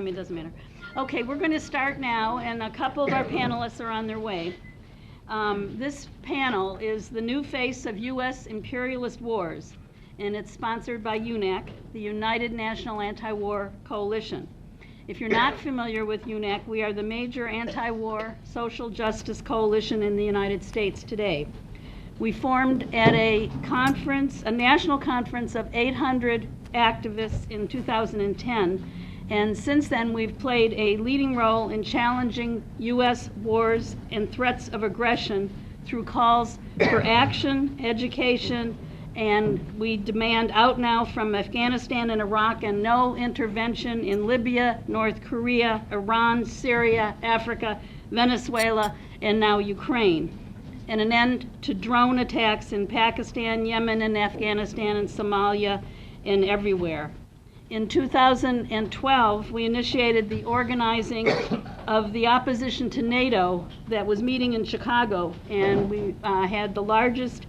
I mean, it doesn't matter. Okay, we're going to start now, and a couple of our panelists are on their way. This panel is the new face of U.S. imperialist wars, and it's sponsored by UNAC, the United National Anti-War Coalition. If you're not familiar with UNAC, we are the major anti-war social justice coalition in the United States today. We formed at a conference, a national conference of 800 activists in 2010, and since then we've played a leading role in challenging U.S. wars and threats of aggression through calls for action, education, and we demand out now from Afghanistan and Iraq and no intervention in Libya, North Korea, Iran, Syria, Africa, Venezuela, and now Ukraine, and an end to drone attacks in Pakistan, Yemen, and Afghanistan, and Somalia, and everywhere. In 2012, we initiated the organizing of the opposition to NATO that was meeting in Chicago, and we had the largest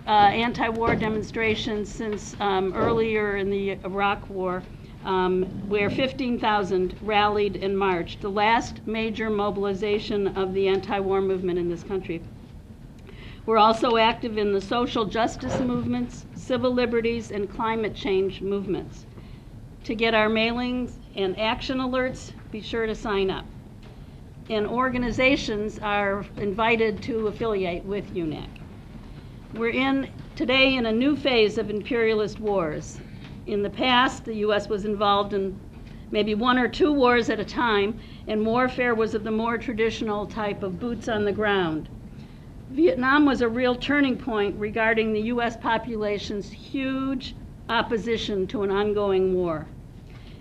anti-war demonstrations since earlier in the Iraq War, where 15,000 rallied and marched, the last major mobilization of the anti-war movement in this country. We're also active in the social justice movements, civil liberties, and climate change movements. To get our mailings and action alerts, be sure to sign up. And organizations are invited to affiliate with UNAC. We're today in a new phase of imperialist wars. In the past, the U.S. was involved in maybe one or two wars at a time, and warfare was of the more traditional type of boots on the ground. Vietnam was a real turning point regarding the U.S. population's huge opposition to an ongoing war.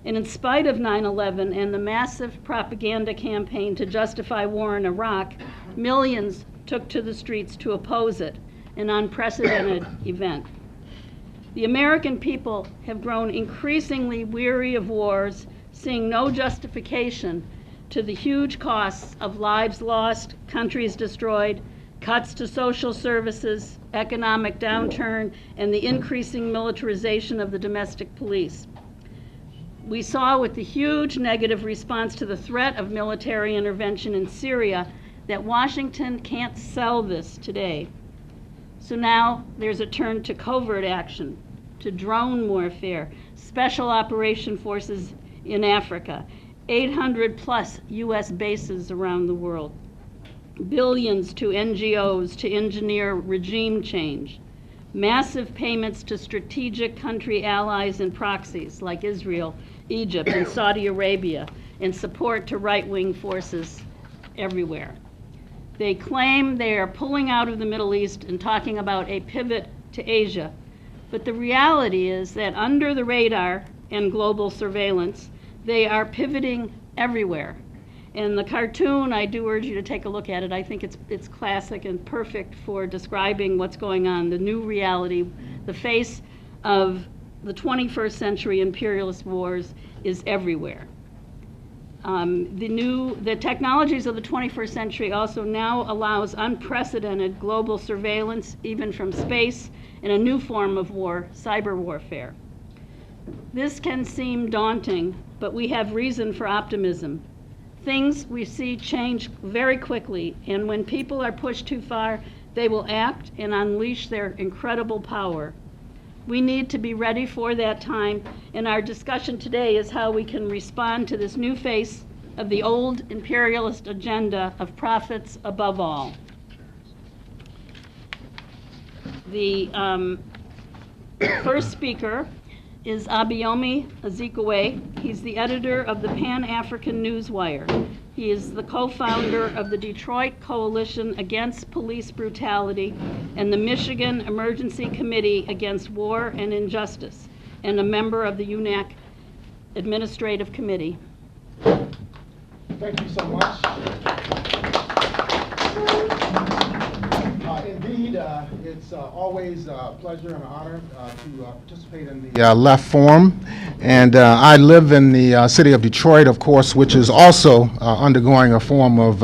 And in spite of 9/11 and the massive propaganda campaign to justify war in Iraq, millions took to the streets to oppose it, an unprecedented event. The American people have grown increasingly weary of wars, seeing no justification to the huge costs of lives lost, countries destroyed, cuts to social services, economic downturn, and the increasing militarization of the domestic police. We saw with the huge negative response to the threat of military intervention in Syria that Washington can't sell this today. So now there's a turn to covert action, to drone warfare, special operation forces in Africa, 800 plus US bases around the world, billions to NGOs to engineer regime change, massive payments to strategic country allies and proxies like Israel, Egypt, and Saudi Arabia, and support to right-wing forces everywhere. They claim they are pulling out of the Middle East and talking about a pivot to Asia. But the reality is that under the radar and global surveillance, they are pivoting everywhere. And the cartoon, I do urge you to take a look at it. I think it's classic and perfect for describing what's going on, the new reality. The face of the 21st century imperialist wars is everywhere. The technologies of the 21st century also now allows unprecedented global surveillance, even from space, and a new form of war, cyber warfare. This can seem daunting, but we have reason for optimism. Things we see change very quickly, and when people are pushed too far, they will act and unleash their incredible power. We need to be ready for that time, and our discussion today is how we can respond to this new face of the old imperialist agenda of profits above all. The first speaker is Abayomi Azikiwe. He's the editor of the Pan-African Newswire. He is the co-founder of the Detroit Coalition Against Police Brutality and the Michigan Emergency Committee Against War and Injustice, and a member of the UNAC Administrative Committee. Thank you so much. Indeed, it's always a pleasure and an honor to participate in the Left Forum. And I live in the city of Detroit, of course, which is also undergoing a form of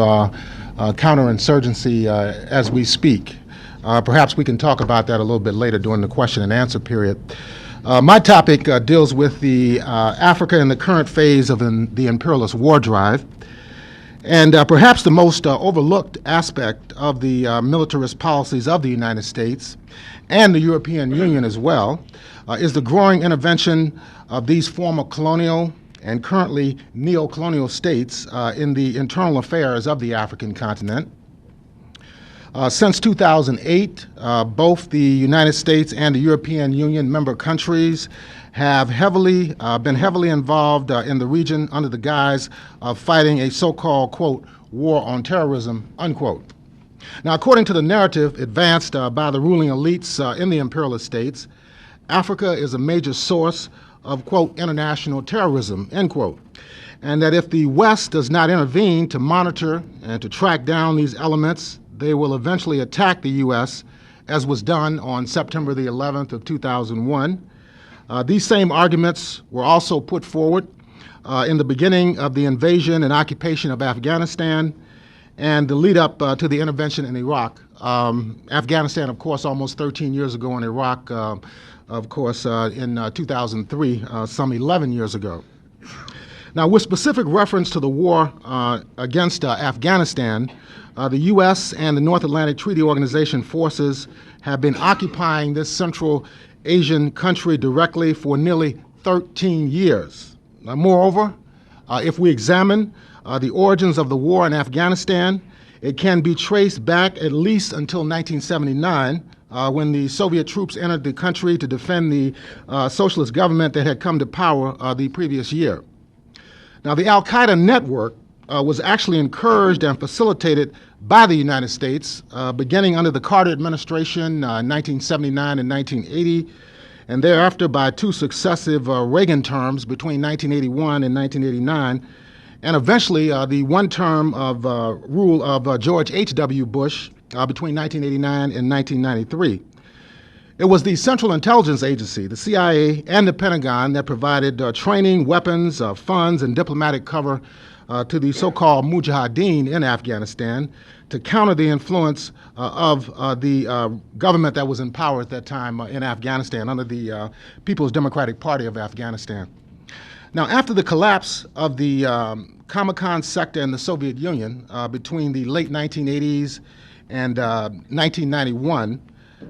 counterinsurgency as we speak. Perhaps we can talk about that a little bit later during the question and answer period. My topic deals with the Africa in the current phase of the imperialist war drive. And perhaps the most overlooked aspect of the militarist policies of the United States and the European Union as well is the growing intervention of these former colonial and currently neo-colonial states in the internal affairs of the African continent. Since 2008, both the United States and the European Union member countries have been heavily involved in the region under the guise of fighting a so-called, quote, war on terrorism, unquote. Now, according to the narrative advanced by the ruling elites in the imperialist states, Africa is a major source of, quote, international terrorism, end quote. And that if the West does not intervene to monitor and to track down these elements, they will eventually attack the U.S., as was done on September the 11th of 2001. These same arguments were also put forward in the beginning of the invasion and occupation of Afghanistan and the lead up to the intervention in Iraq. Afghanistan, of course, almost 13 years ago, and Iraq, of course, in 2003, some 11 years ago. Now, with specific reference to the war against Afghanistan, the U.S. and the North Atlantic Treaty Organization forces have been occupying this Central Asian country directly for nearly 13 years. Now, moreover, if we examine the origins of the war in Afghanistan, it can be traced back at least until 1979, when the Soviet troops entered the country to defend the socialist government that had come to power the previous year. Now, the Al-Qaeda network was actually encouraged and facilitated by the United States, beginning under the Carter administration in 1979 and 1980, and thereafter by two successive Reagan terms between 1981 and 1989, and eventually the one term of rule of George H.W. Bush between 1989 and 1993. It was the Central Intelligence Agency, the CIA, and the Pentagon that provided training, weapons, funds, and diplomatic cover to the so-called Mujahideen in Afghanistan to counter the influence of the government that was in power at that time in Afghanistan under the People's Democratic Party of Afghanistan. Now, after the collapse of the Comecon sector in the Soviet Union between the late 1980s and 1991,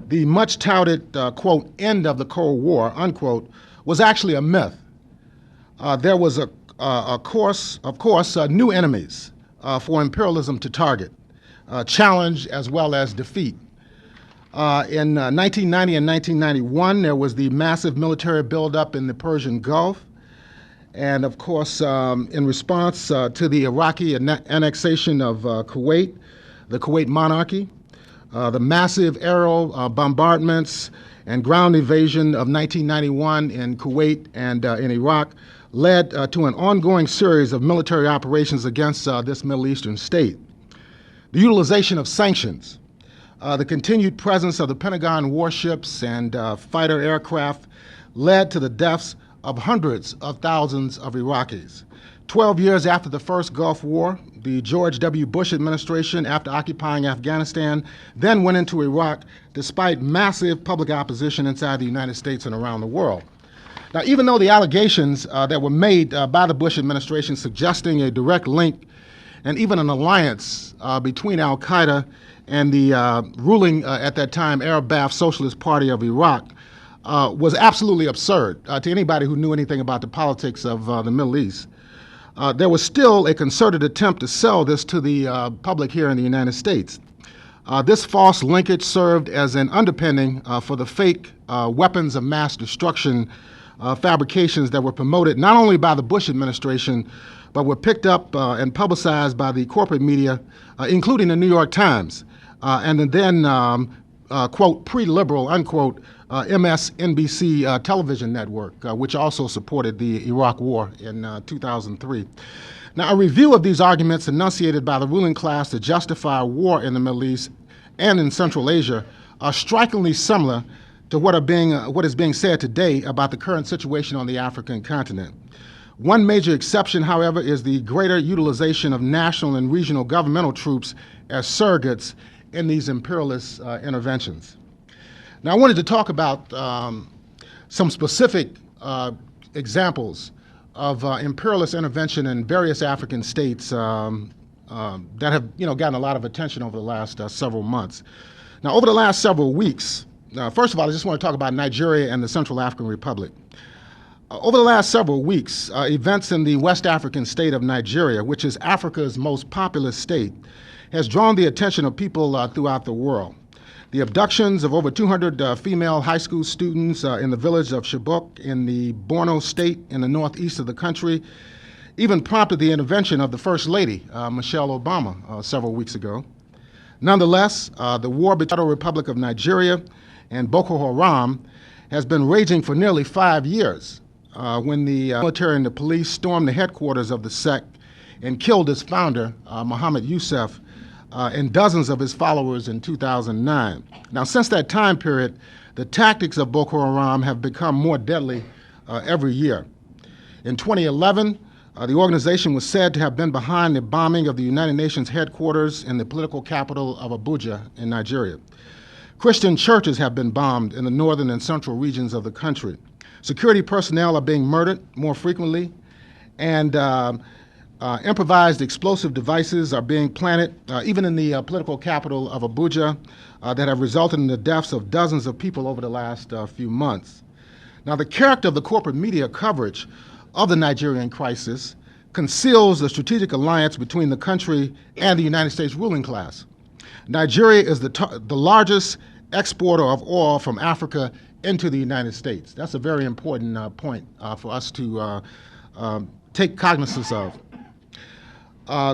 the much touted, quote, end of the Cold War, unquote, was actually a myth. There was of course, new enemies for imperialism to target, challenge as well as defeat. In 1990 and 1991, there was the massive military buildup in the Persian Gulf. And of course, in response to the Iraqi annexation of Kuwait, the Kuwait monarchy, the massive aerial bombardments and ground invasion of 1991 in Kuwait and in Iraq led to an ongoing series of military operations against this Middle Eastern state. The utilization of sanctions, the continued presence of the Pentagon warships and fighter aircraft led to the deaths of hundreds of thousands of Iraqis. 12 years after the first Gulf War, the George W. Bush administration, after occupying Afghanistan, then went into Iraq despite massive public opposition inside the United States and around the world. Now, even though the allegations that were made by the Bush administration suggesting a direct link and even an alliance between Al-Qaeda and the ruling at that time Arab Ba'ath Socialist Party of Iraq was absolutely absurd to anybody who knew anything about the politics of the Middle East. There was still a concerted attempt to sell this to the public here in the United States. This false linkage served as an underpinning for the fake weapons of mass destruction fabrications that were promoted not only by the Bush administration, but were picked up and publicized by the corporate media, including the New York Times, and the then, quote, pre-liberal, unquote, MSNBC television network, which also supported the Iraq War in 2003. Now, a review of these arguments enunciated by the ruling class to justify war in the Middle East and in Central Asia are strikingly similar to what is being said today about the current situation on the African continent. One major exception, however, is the greater utilization of national and regional governmental troops as surrogates in these imperialist interventions. Now, I wanted to talk about some specific examples of imperialist intervention in various African states that have gotten a lot of attention over the last several months. Now, over the last several weeks, first of all, I just want to talk about Nigeria and the Central African Republic. Over the last several weeks, events in the West African state of Nigeria, which is Africa's most populous state, has drawn the attention of people throughout the world. The abductions of over 200 female high school students in the village of Chibok in the Borno state in the northeast of the country even prompted the intervention of the First Lady, Michelle Obama, several weeks ago. Nonetheless, the war between the Federal Republic of Nigeria and Boko Haram has been raging for nearly 5 years when the military and the police stormed the headquarters of the sect and killed its founder, Muhammad Yusuf, and dozens of his followers in 2009. Now, since that time period, the tactics of Boko Haram have become more deadly every year. In 2011, the organization was said to have been behind the bombing of the United Nations headquarters in the political capital of Abuja in Nigeria. Christian churches have been bombed in the northern and central regions of the country. Security personnel are being murdered more frequently, and improvised explosive devices are being planted, even in the political capital of Abuja, that have resulted in the deaths of dozens of people over the last few months. Now, the character of the corporate media coverage of the Nigerian crisis conceals the strategic alliance between the country and the United States ruling class. Nigeria is the largest exporter of oil from Africa into the United States. That's a very important point for us to take cognizance of.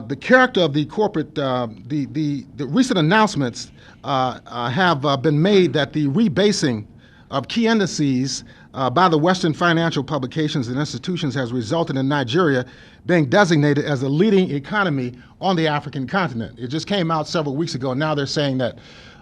The character of the corporate, the recent announcements have been made that the rebasing of key indices by the Western financial publications and institutions has resulted in Nigeria being designated as a leading economy on the African continent. It just came out several weeks ago. Now they're saying that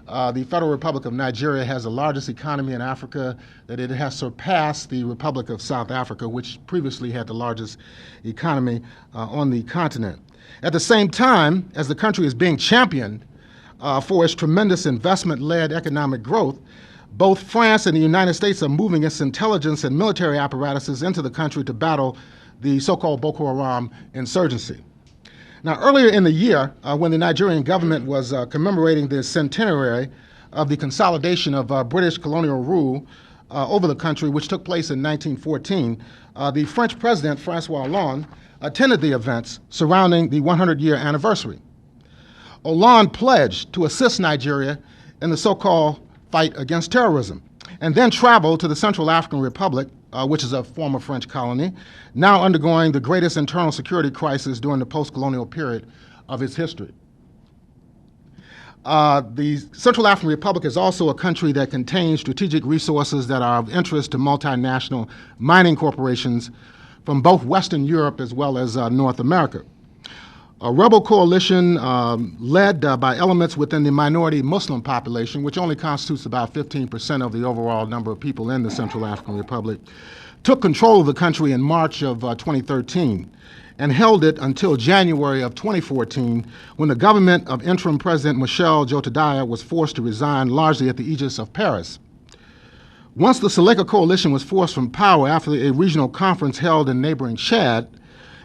the Federal Republic of Nigeria has the largest economy in Africa, that it has surpassed the Republic of South Africa, which previously had the largest economy on the continent. At the same time, as the country is being championed for its tremendous investment-led economic growth, both France and the United States are moving its intelligence and military apparatuses into the country to battle the so-called Boko Haram insurgency. Now, earlier in the year, when the Nigerian government was commemorating the centenary of the consolidation of British colonial rule over the country, which took place in 1914, the French president, François Hollande, attended the events surrounding the 100-year anniversary. Hollande pledged to assist Nigeria in the so-called fight against terrorism, and then traveled to the Central African Republic, which is a former French colony, now undergoing the greatest internal security crisis during the post-colonial period of its history. The Central African Republic is also a country that contains strategic resources that are of interest to multinational mining corporations from both Western Europe as well as North America. A rebel coalition led by elements within the minority Muslim population, which only constitutes about 15% of the overall number of people in the Central African Republic, took control of the country in March of 2013 and held it until January of 2014, when the government of interim President Michel Jotadaya was forced to resign, largely at the aegis of Paris. Once the Seleka coalition was forced from power after a regional conference held in neighboring Chad,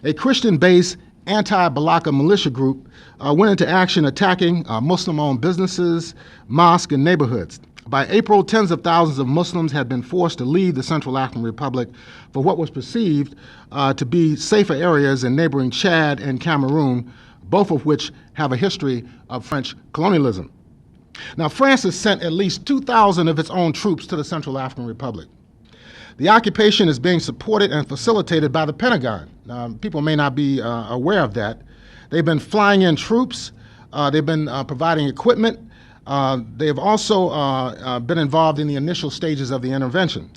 a Christian-based anti-Balaka militia group went into action attacking Muslim-owned businesses, mosques, and neighborhoods. By April, tens of thousands of Muslims had been forced to leave the Central African Republic for what was perceived to be safer areas in neighboring Chad and Cameroon, both of which have a history of French colonialism. Now, France has sent at least 2,000 of its own troops to the Central African Republic. The occupation is being supported and facilitated by the Pentagon. People may not be aware of that. They've been flying in troops. They've been providing equipment. They have also been involved in the initial stages of the intervention.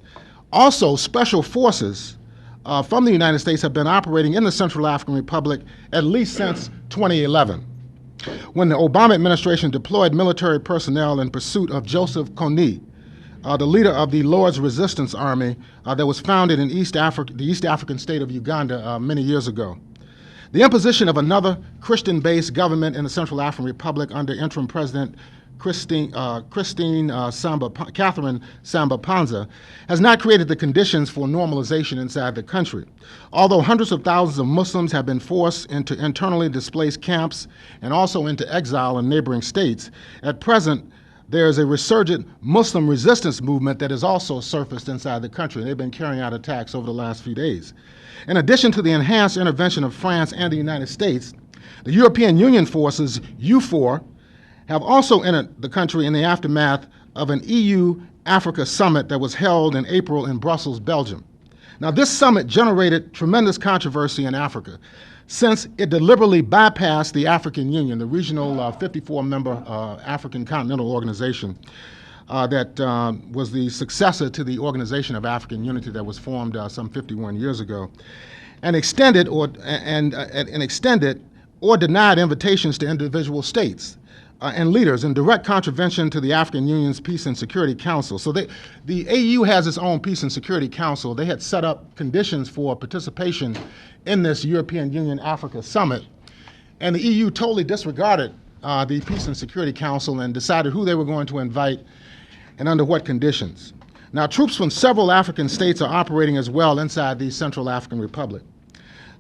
Also, special forces from the United States have been operating in the Central African Republic at least since 2011, when the Obama administration deployed military personnel in pursuit of Joseph Kony, the leader of the Lord's Resistance Army that was founded in the East African state of Uganda many years ago. The imposition of another Christian-based government in the Central African Republic under interim President Catherine Samba Panza has not created the conditions for normalization inside the country. Although hundreds of thousands of Muslims have been forced into internally displaced camps and also into exile in neighboring states, at present there is a resurgent Muslim resistance movement that has also surfaced inside the country. They've been carrying out attacks over the last few days. In addition to the enhanced intervention of France and the United States, the European Union forces, EUFOR, have also entered the country in the aftermath of an EU-Africa summit that was held in April in Brussels, Belgium. Now, this summit generated tremendous controversy in Africa, since it deliberately bypassed the African Union, the regional 54-member African Continental Organization that was the successor to the Organization of African Unity that was formed some 51 years ago, and extended or denied invitations to individual states and leaders in direct contravention to the African Union's Peace and Security Council. So the AU has its own Peace and Security Council. They had set up conditions for participation in this European Union Africa Summit, and the EU totally disregarded the Peace and Security Council and decided who they were going to invite and under what conditions. Now, troops from several African states are operating as well inside the Central African Republic.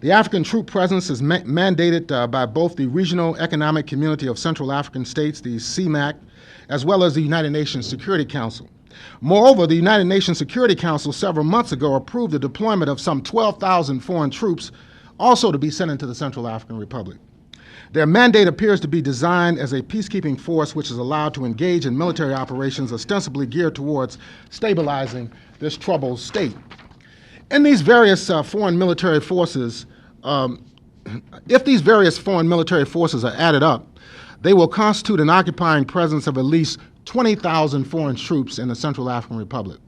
The African troop presence is mandated by both the Regional Economic Community of Central African States, the CEMAC, as well as the United Nations Security Council. Moreover, the United Nations Security Council several months ago approved the deployment of some 12,000 foreign troops also to be sent into the Central African Republic. Their mandate appears to be designed as a peacekeeping force which is allowed to engage in military operations ostensibly geared towards stabilizing this troubled state. In these various foreign military forces, if these various foreign military forces are added up, they will constitute an occupying presence of at least 20,000 foreign troops in the Central African Republic.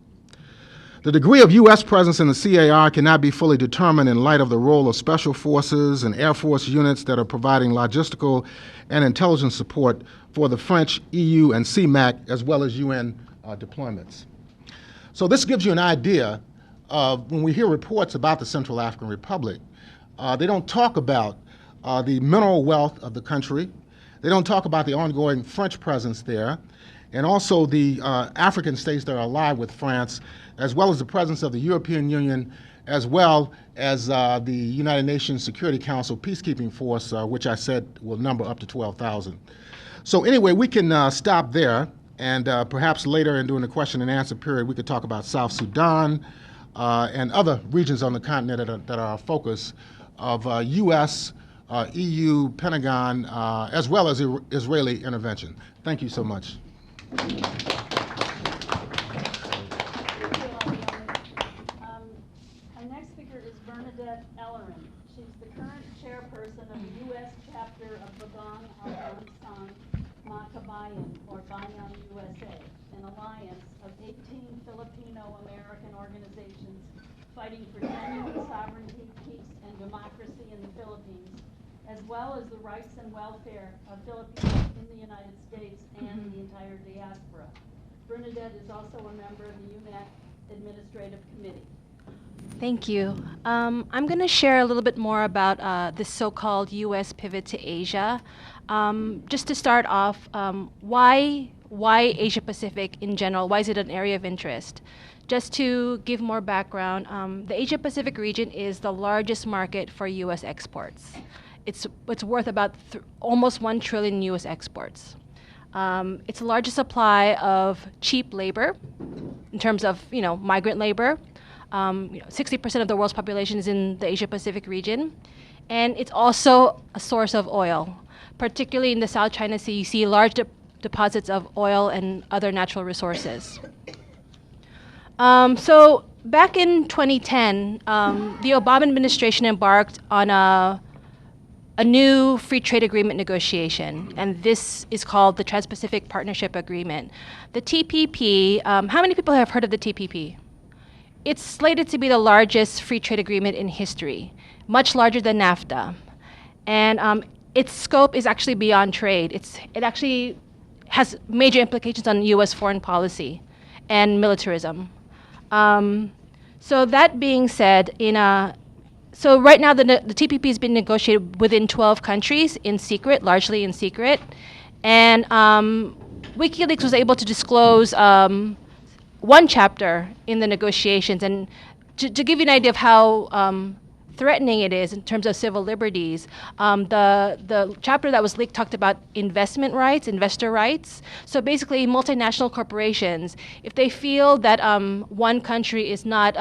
The degree of U.S. presence in the CAR cannot be fully determined in light of the role of special forces and Air Force units that are providing logistical and intelligence support for the French, EU, and CEMAC, as well as UN deployments. So this gives you an idea of when we hear reports about the Central African Republic, they don't talk about the mineral wealth of the country. They don't talk about the ongoing French presence there, and also the African states that are allied with France, as well as the presence of the European Union, as well as the United Nations Security Council peacekeeping force, which I said will number up to 12,000. So anyway, we can stop there, and perhaps later in during the question and answer period, we could talk about South Sudan and other regions on the continent that are a focus of U.S., EU, Pentagon, as well as Israeli intervention. Thank you so much. Our next speaker is Bernadette Ellerin. She's the current chairperson of the U.S. chapter of Bagong Al-San Makabayan, or Bayan USA, an alliance of 18 Filipino-American organizations fighting for genuine sovereignty, peace, and democracy in the Philippines, as well as the rights and welfare of Filipinos in the United States and the entire diaspora. Bernadette is also a member of the UNAC Administrative Committee. Thank you. I'm going to share a little bit more about this so-called U.S. pivot to Asia. Just to start off, why Asia Pacific in general? Why is it an area of interest? Just to give more background, the Asia Pacific region is the largest market for U.S. exports. It's worth about almost 1 trillion U.S. exports. It's the largest supply of cheap labor in terms of migrant labor. 60% of the world's population is in the Asia Pacific region, and it's also a source of oil. Particularly in the South China Sea, you see large deposits of oil and other natural resources. So back in 2010, the Obama administration embarked on a new free trade agreement negotiation, and this is called the Trans-Pacific Partnership Agreement. The TPP, how many people have heard of the TPP? It's slated to be the largest free trade agreement in history, much larger than NAFTA. And its scope is actually beyond trade. It actually has major implications on U.S. foreign policy and militarism. So that being said, in so right now the TPP has been negotiated within 12 countries in secret, largely in secret, and WikiLeaks was able to disclose one chapter in the negotiations. And to give you an idea of how threatening it is in terms of civil liberties, the chapter that was leaked talked about investment rights, investor rights. So basically, multinational corporations, if they feel that one country is not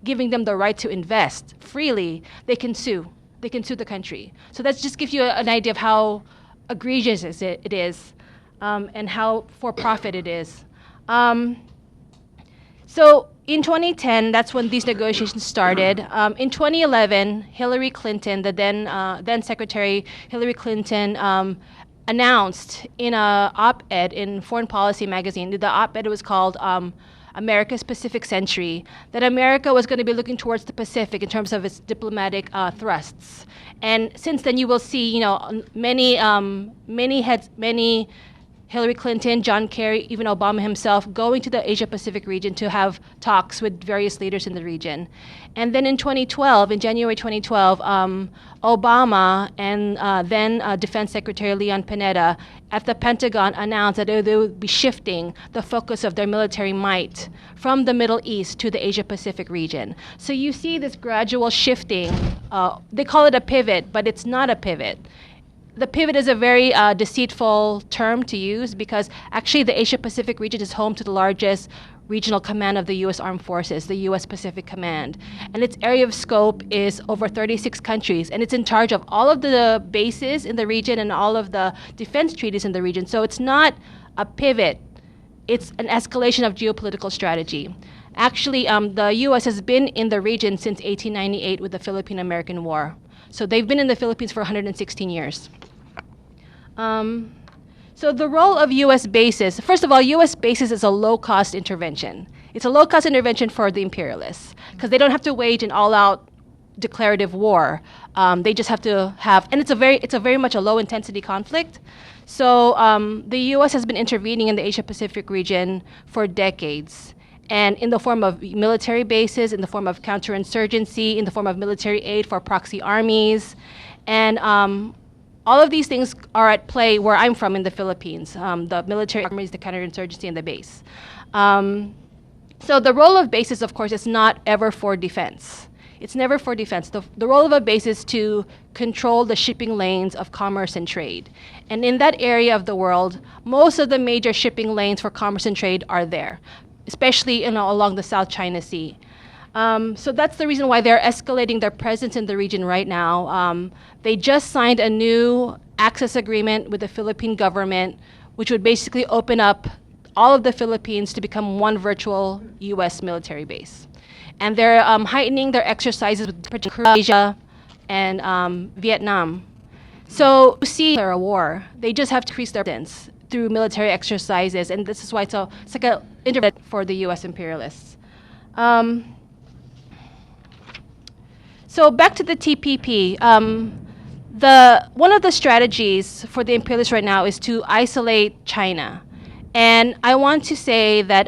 giving them the right to invest freely, they can sue. They can sue the country. So that just gives you an idea of how egregious it is, and how for-profit it is. So in 2010, that's when these negotiations started. In 2011, Hillary Clinton, the then Secretary Hillary Clinton, announced in an op-ed in Foreign Policy magazine, the op-ed was called America's Pacific Century, that America was going to be looking towards the Pacific in terms of its diplomatic thrusts. And since then, you will see, many Hillary Clinton, John Kerry, even Obama himself going to the Asia-Pacific region to have talks with various leaders in the region. And then in January 2012, Obama and then Defense Secretary Leon Panetta at the Pentagon announced that they would be shifting the focus of their military might from the Middle East to the Asia-Pacific region. So you see this gradual shifting. They call it a pivot, but it's not a pivot. The pivot is a very deceitful term to use because actually the Asia-Pacific region is home to the largest regional command of the U.S. Armed Forces, the U.S. Pacific Command. And its area of scope is over 36 countries, and it's in charge of all of the bases in the region and all of the defense treaties in the region. So it's not a pivot. It's an escalation of geopolitical strategy. Actually, the U.S. has been in the region since 1898 with the Philippine-American War. So they've been in the Philippines for 116 years. So the role of U.S. bases, first of all, U.S. bases is a low-cost intervention. It's a low-cost intervention for the imperialists because they don't have to wage an all-out declarative war. They just have to have, and it's a very much a low-intensity conflict. So the U.S. has been intervening in the Asia-Pacific region for decades, and in the form of military bases, in the form of counterinsurgency, in the form of military aid for proxy armies, and all of these things are at play where I'm from in the Philippines, the military armies, the counterinsurgency, and the base. So the role of bases, of course, is not ever for defense. It's never for defense. The role of a base is to control the shipping lanes of commerce and trade. And in that area of the world, most of the major shipping lanes for commerce and trade are there, especially along the South China Sea. So that's the reason why they're escalating their presence in the region right now. They just signed a new access agreement with the Philippine government, which would basically open up all of the Philippines to become one virtual U.S. military base. And they're heightening their exercises with particularly Asia and Vietnam. So you see a war. They just have to increase their presence through military exercises, and this is why it's like an intervention for the U.S. imperialists. So back to the TPP. One of the strategies for the imperialists right now is to isolate China. And I want to say that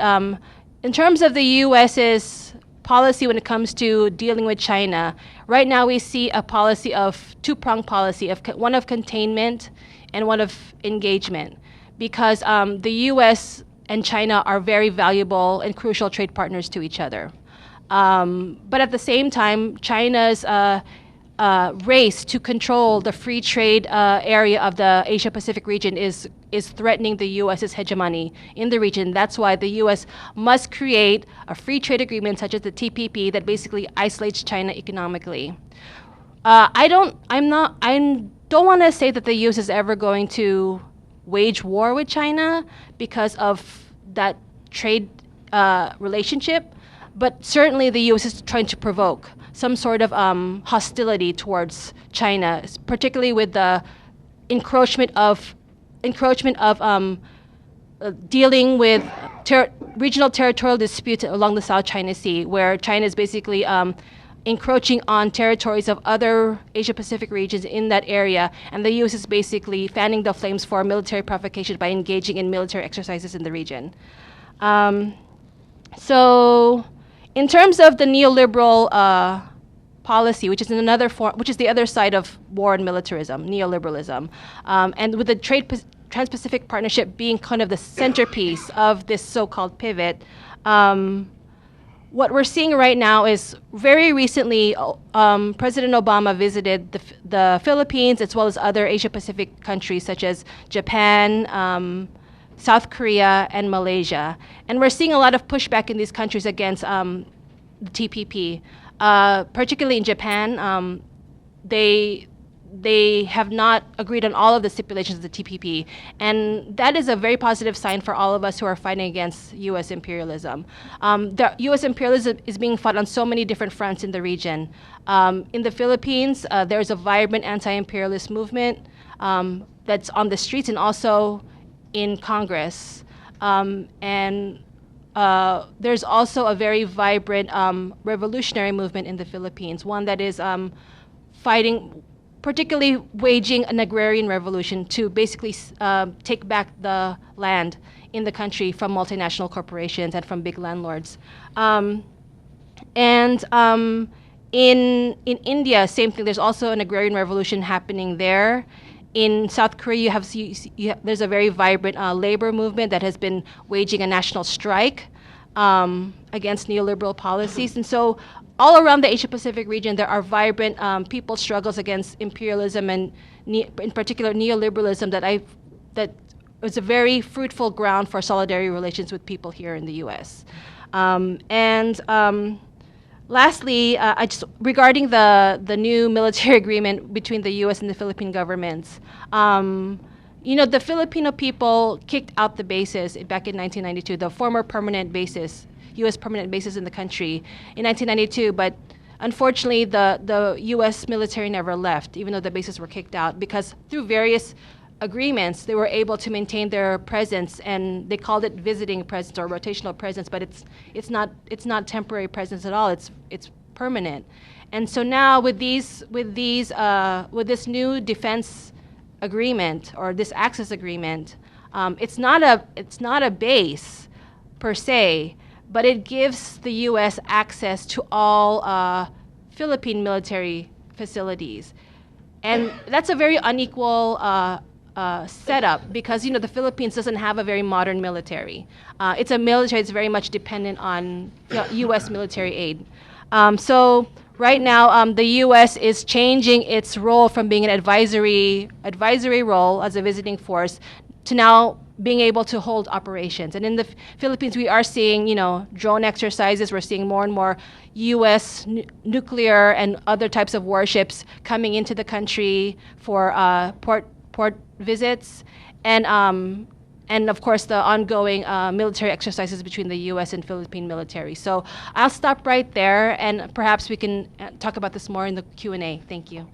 in terms of the U.S.'s policy when it comes to dealing with China, right now we see a policy of two-pronged policy, one of containment and one of engagement, because the U.S. and China are very valuable and crucial trade partners to each other. But at the same time, China's race to control the free trade area of the Asia-Pacific region is threatening the U.S.'s hegemony in the region. That's why the U.S. must create a free trade agreement such as the TPP that basically isolates China economically. I don't want to say that the U.S. is ever going to wage war with China because of that trade relationship, but certainly the U.S. is trying to provoke some sort of hostility towards China, particularly with the encroachment of dealing with regional territorial disputes along the South China Sea, where China is basically encroaching on territories of other Asia-Pacific regions in that area, and the U.S. is basically fanning the flames for military provocation by engaging in military exercises in the region. So in terms of the neoliberal policy, which is another form, which is the other side of war and militarism, neoliberalism, and with the Trans-Pacific Partnership being kind of the centerpiece of this so-called pivot. What we're seeing right now is very recently, President Obama visited the Philippines as well as other Asia-Pacific countries such as Japan, South Korea, and Malaysia. And we're seeing a lot of pushback in these countries against the TPP. Particularly in Japan, they have not agreed on all of the stipulations of the TPP. And that is a very positive sign for all of us who are fighting against U.S. imperialism. The U.S. imperialism is being fought on so many different fronts in the region. In the Philippines, there's a vibrant anti-imperialist movement that's on the streets and also in Congress. There's also a very vibrant revolutionary movement in the Philippines, one that is fighting, particularly waging an agrarian revolution to basically take back the land in the country from multinational corporations and from big landlords. In India, same thing. There's also an agrarian revolution happening there. In South Korea, there's a very vibrant labor movement that has been waging a national strike against neoliberal policies. And so all around the Asia-Pacific region, there are vibrant people's struggles against imperialism and, in particular, neoliberalism that is a very fruitful ground for solidarity relations with people here in the U.S. Lastly, regarding the new military agreement between the U.S. and the Philippine governments, the Filipino people kicked out the bases back in 1992, the former permanent bases, U.S. permanent bases in the country in 1992, but unfortunately the U.S. military never left, even though the bases were kicked out, because through various agreements, they were able to maintain their presence, and they called it visiting presence or rotational presence, but it's not temporary presence at all. It's permanent. And so now with this new defense agreement or this access agreement, it's not a base per se, but it gives the U.S. access to all Philippine military facilities, and that's a very unequal setup because the Philippines doesn't have a very modern military. It's a military that's very much dependent on U.S. military aid. So right now, the U.S. is changing its role from being an advisory role as a visiting force to now being able to hold operations. And in the Philippines, we are seeing drone exercises. We're seeing more and more U.S. nuclear and other types of warships coming into the country for port visits, and of course the ongoing military exercises between the U.S. and Philippine military. So I'll stop right there, and perhaps we can talk about this more in the Q&A. Thank you.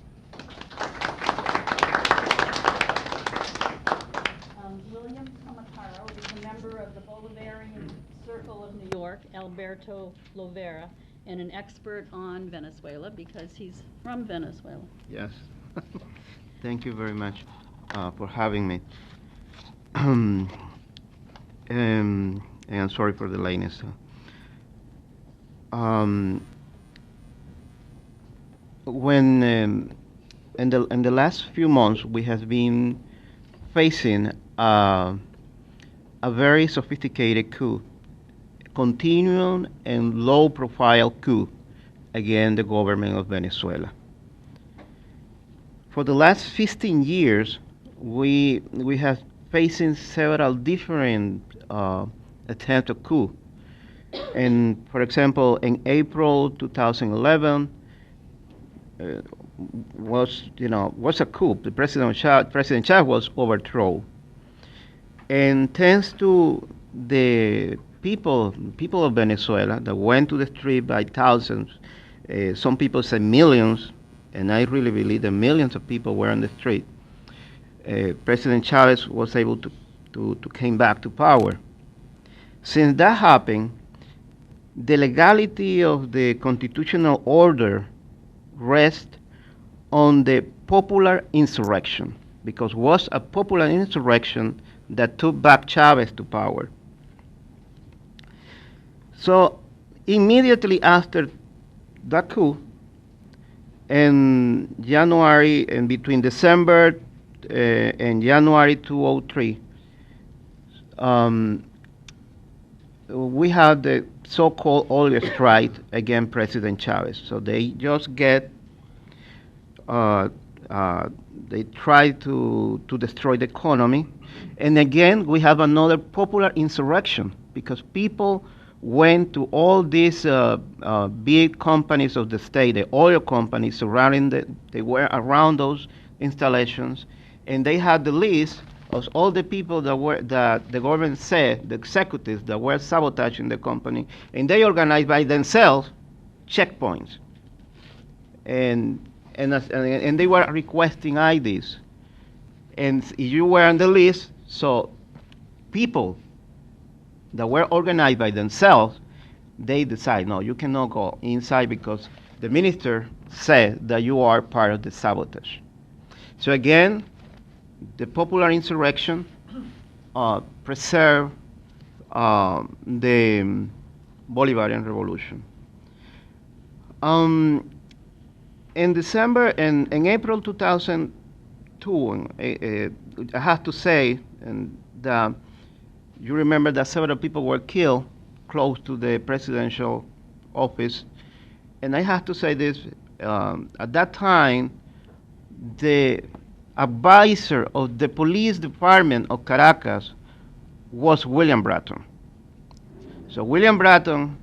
William Tomataro is a member of the Bolivarian Circle of New York, Alberto Lovera, and an expert on Venezuela because he's from Venezuela. Yes. Thank you very much for having me. And I'm sorry for the lateness. When in the last few months we have been facing a very sophisticated coup, continuing and low-profile coup against the government of Venezuela. For the last 15 years, we have facing several different attempts at coup. And for example, in April 2011, was a coup. The President Chávez was overthrown, and thanks to the people of Venezuela that went to the street by thousands, some people say millions, and I really believe that millions of people were on the street. President Chávez was able to came back to power. Since that happened, the legality of the constitutional order rests on the popular insurrection, because it was a popular insurrection that took back Chávez to power. So immediately after that coup, in January, and between December and January 2003, um, we had the so-called oil strike against President Chavez. So they just get, uh, uh, they try to destroy the economy. And again, we have another popular insurrection because people went to all these big companies of the state, the oil companies surrounding they were around those installations, and they had the list of all the people that the government said, the executives that were sabotaging the company, and they organized by themselves checkpoints, and they were requesting IDs, and if you were on the list, so people that were organized by themselves, they decide, no, you cannot go inside because the minister said that you are part of the sabotage. So again, the popular insurrection preserved the Bolivarian Revolution. In December and in April 2002, I have to say that you remember that several people were killed close to the presidential office. And I have to say this, at that time, the advisor of the police department of Caracas was William Bratton. So William Bratton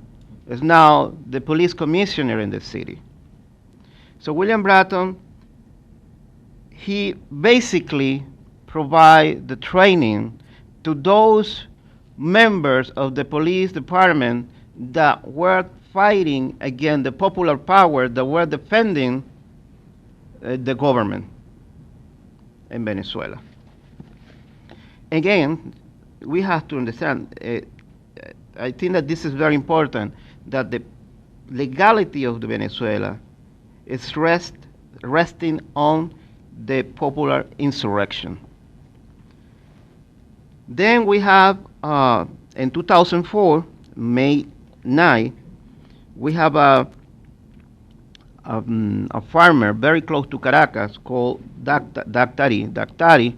is now the police commissioner in the city. So William Bratton, he basically provide the training to those members of the police department that were fighting against the popular power that were defending the government in Venezuela. Again, we have to understand, I think that this is very important, that the legality of the Venezuela is resting on the popular insurrection. Then we have, in 2004, May 9, we have a farmer very close to Caracas called Dactari,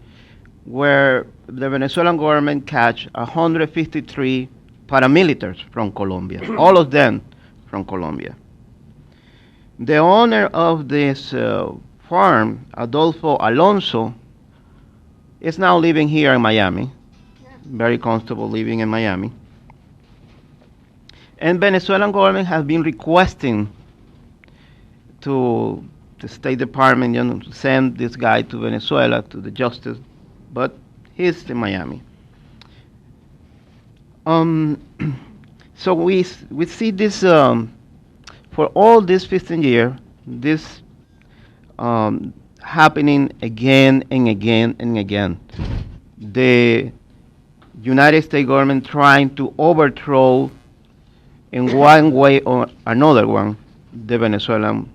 where the Venezuelan government catch 153 paramilitaries from Colombia, all of them from Colombia. The owner of this farm, Adolfo Alonso, is now living here in Miami, very comfortable living in Miami. And Venezuelan government has been requesting to the State Department, to send this guy to Venezuela, to the justice, but he's in Miami. So we see this, for all these 15 years, this happening again and again and again. The United States government trying to overthrow in one way or another the Venezuelan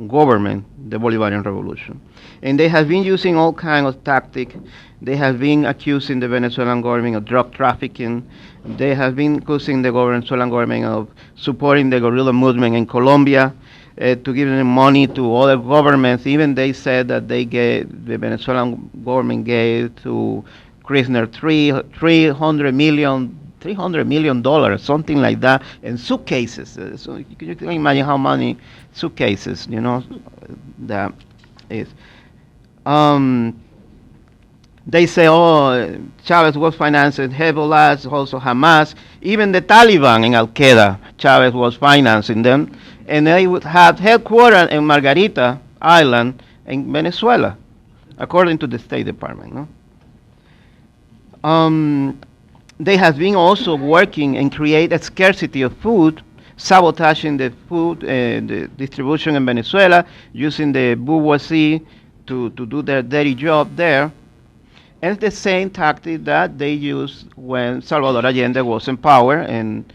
government, the Bolivarian Revolution. And they have been using all kinds of tactics. They have been accusing the Venezuelan government of drug trafficking. They have been accusing the Venezuelan government of supporting the guerrilla movement in Colombia, to give them money to other governments. Even they said that the Venezuelan government gave to Kirchner $300 million, something like that, in suitcases. So you can imagine how many suitcases, that is. They say, oh, Chavez was financing Hezbollah, also Hamas, even the Taliban and Al-Qaeda, Chavez was financing them, and they would have headquarters in Margarita Island in Venezuela, according to the State Department. They have been also working and create a scarcity of food, sabotaging the food the distribution in Venezuela, using the bourgeoisie to do their dirty job there. And it's the same tactic that they used when Salvador Allende was in power, and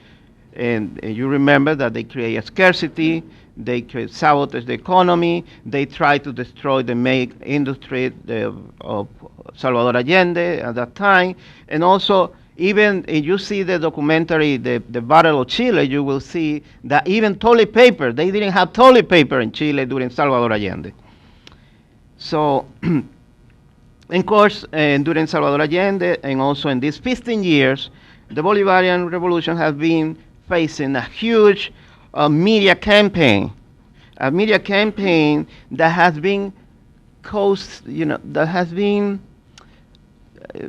you remember that they create a scarcity, they sabotage the economy, they try to destroy the main industry of Salvador Allende at that time, and also Even if you see the documentary, the Battle of Chile, you will see that even toilet paper, they didn't have toilet paper in Chile during Salvador Allende. So, of course, during Salvador Allende and also in these 15 years, the Bolivarian Revolution has been facing a huge media campaign, that has been caused, that has been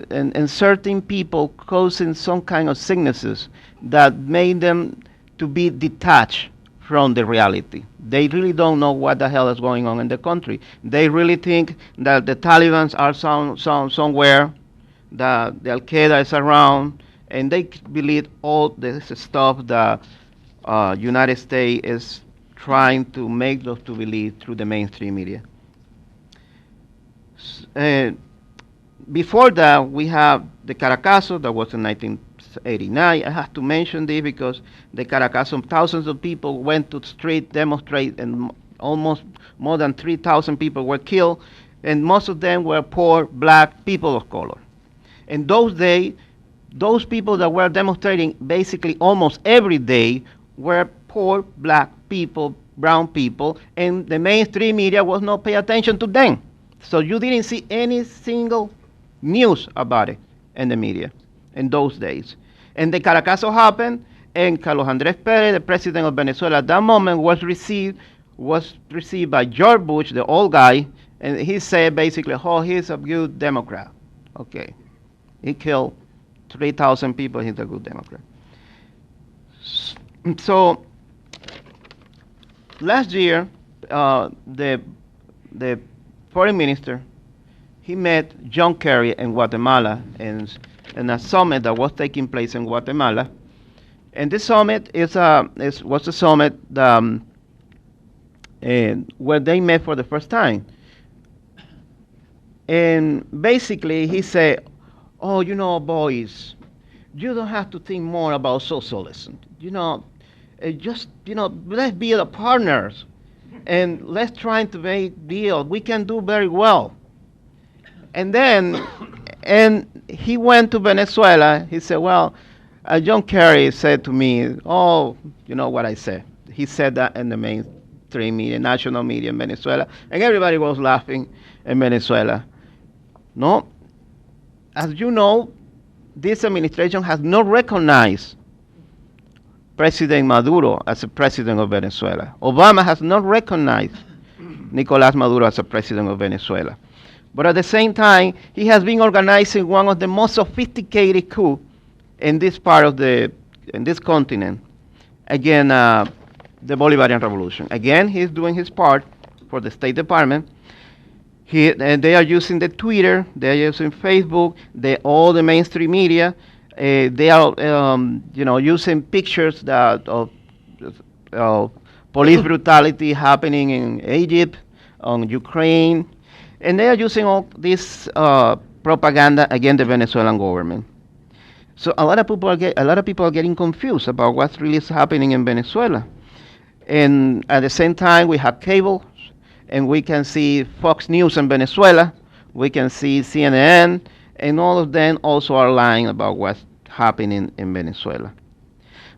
and certain people causing some kind of sicknesses that made them to be detached from the reality. They really don't know what the hell is going on in the country. They really think that the Taliban are somewhere, that the Al Qaeda is around, and they believe all this stuff that United States is trying to make them to believe through the mainstream media. Before that, we have the Caracazo, that was in 1989. I have to mention this because the Caracazo, thousands of people went to the street, demonstrate, and almost more than 3,000 people were killed, and most of them were poor, black, people of color. In those days, those people that were demonstrating basically almost every day were poor, black people, brown people, and the mainstream media was not paying attention to them. So you didn't see any single news about it in the media in those days. And the Caracazo happened, and Carlos Andrés Pérez, the president of Venezuela at that moment, was received by George Bush, the old guy, and he said basically, oh, he's a good Democrat. Okay. He killed 3,000 people, he's a good Democrat. So last year, the foreign minister, he met John Kerry in Guatemala in a summit that was taking place in Guatemala. And this summit was a summit where they met for the first time. And basically he said, oh, boys, you don't have to think more about socialism. Let's be the partners and let's try to make deals. We can do very well. And then, he went to Venezuela. He said, well, John Kerry said to me, oh, you know what I said. He said that in the mainstream media, national media in Venezuela, and everybody was laughing in Venezuela. No, as you know, this administration has not recognized President Maduro as a president of Venezuela. Obama has not recognized Nicolás Maduro as a president of Venezuela. But at the same time, he has been organizing one of the most sophisticated coups in this part of in this continent, again, the Bolivarian Revolution. Again, he's doing his part for the State Department. And they are using the Twitter, they are using Facebook, all the mainstream media. They are, using pictures of police brutality happening in Egypt, on Ukraine, and they are using all this propaganda against the Venezuelan government. So a lot of people are getting confused about what really is happening in Venezuela. And at the same time, we have cable, and we can see Fox News in Venezuela, we can see CNN, and all of them also are lying about what's happening in Venezuela.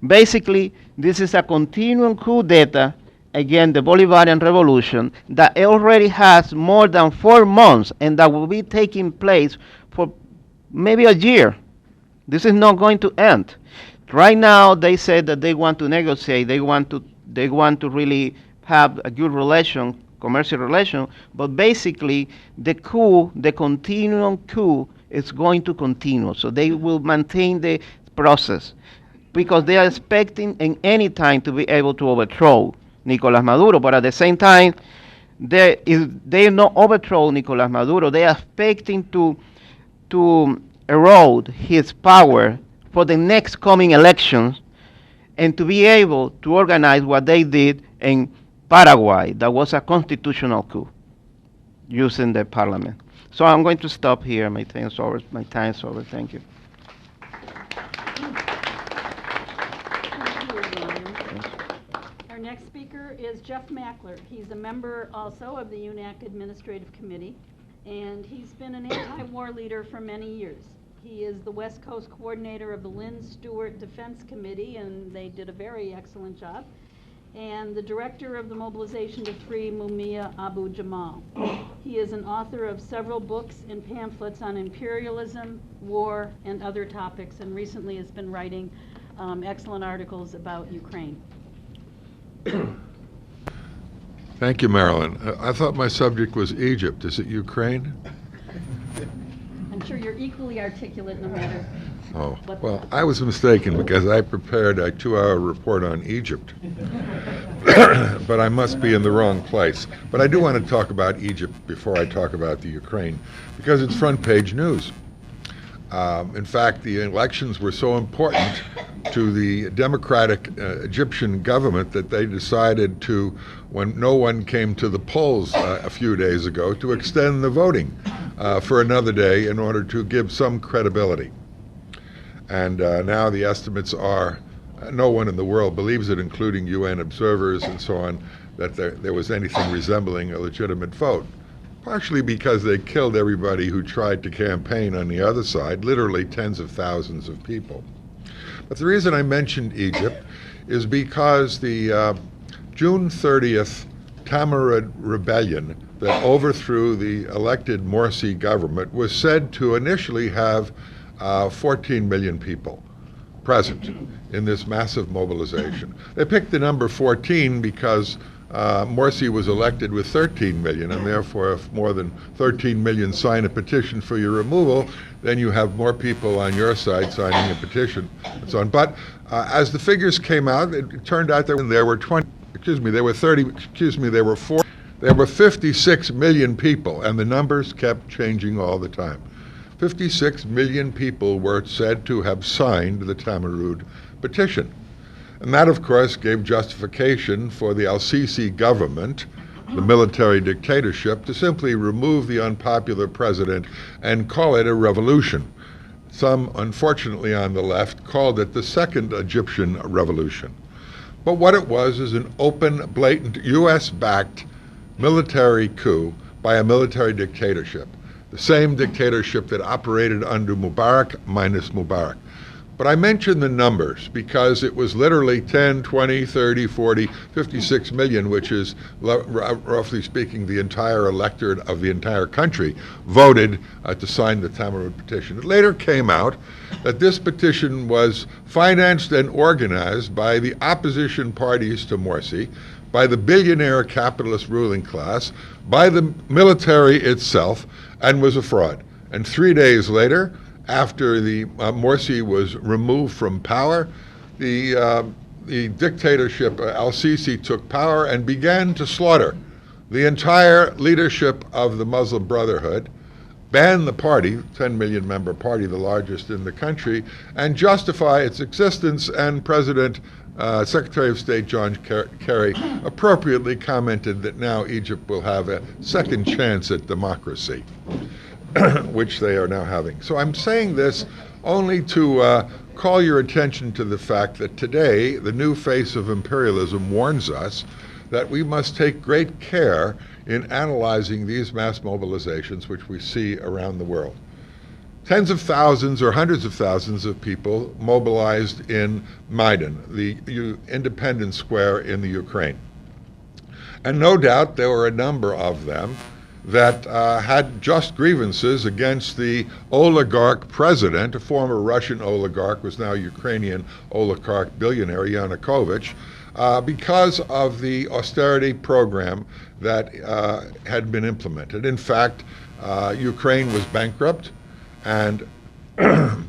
Basically, this is a continuing coup d'etat against the Bolivarian Revolution that already has more than 4 months and that will be taking place for maybe a year. This is not going to end. Right now, they said that they want to negotiate. They want to really have a good relation, commercial relation. But basically, the continuum coup, is going to continue. So they will maintain the process because they are expecting in any time to be able to overthrow Nicolás Maduro. But at the same time, they not overthrow Nicolás Maduro. They are expecting to erode his power for the next coming elections and to be able to organize what they did in Paraguay. That was a constitutional coup using the parliament. So I'm going to stop here. My time is over. Thank you. Our next speaker is Jeff Mackler. He's a member also of the UNAC Administrative Committee, and he's been an anti-war leader for many years. He is the West Coast coordinator of the Lynn Stewart Defense Committee, and they did a very excellent job, and the director of the Mobilization to Free Mumia Abu Jamal. He is an author of several books and pamphlets on imperialism, war, and other topics, and recently has been writing excellent articles about Ukraine. Thank you, Marilyn. I thought my subject was Egypt. Is it Ukraine? I'm sure you're equally articulate no matter. Oh, well, I was mistaken because I prepared a 2-hour report on Egypt. But I must be in the wrong place. But I do want to talk about Egypt before I talk about the Ukraine, because it's front page news. In fact, the elections were so important to the democratic Egyptian government that they decided to, when no one came to the polls a few days ago, to extend the voting for another day in order to give some credibility. And now the estimates are, no one in the world believes it, including UN observers and so on, that there was anything resembling a legitimate vote. Partially because they killed everybody who tried to campaign on the other side, literally tens of thousands of people. But the reason I mentioned Egypt is because the June 30th Tamarud rebellion that overthrew the elected Morsi government was said to initially have 14 million people present in this massive mobilization. They picked the number 14 because Morsi was elected with 13 million, and therefore if more than 13 million sign a petition for your removal, then you have more people on your side signing a petition and so on. But as the figures came out, it turned out there were 56 million people, and the numbers kept changing all the time. 56 million people were said to have signed the Tamarud petition. And that, of course, gave justification for the al-Sisi government, the military dictatorship, to simply remove the unpopular president and call it a revolution. Some, unfortunately on the left, called it the Second Egyptian Revolution. But what it was is an open, blatant, US-backed military coup by a military dictatorship. The same dictatorship that operated under Mubarak minus Mubarak. But I mention the numbers because it was literally 10, 20, 30, 40, 56 million, which is, roughly speaking, the entire electorate of the entire country voted to sign the Tamarud petition. It later came out that this petition was financed and organized by the opposition parties to Morsi, by the billionaire capitalist ruling class, by the military itself, and was a fraud. And 3 days later, after the Morsi was removed from power, the dictatorship al-Sisi took power and began to slaughter the entire leadership of the Muslim Brotherhood, banned the party, 10 million member party, the largest in the country, and justify its existence. And Secretary of State John Kerry appropriately commented that now Egypt will have a second chance at democracy, which they are now having. So I'm saying this only to call your attention to the fact that today the new face of imperialism warns us that we must take great care in analyzing these mass mobilizations which we see around the world. Tens of thousands or hundreds of thousands of people mobilized in Maidan, the Independence Square in the Ukraine. And no doubt there were a number of them that had just grievances against the oligarch president, a former Russian oligarch, was now Ukrainian oligarch billionaire Yanukovych, because of the austerity program that had been implemented. In fact, Ukraine was bankrupt, and the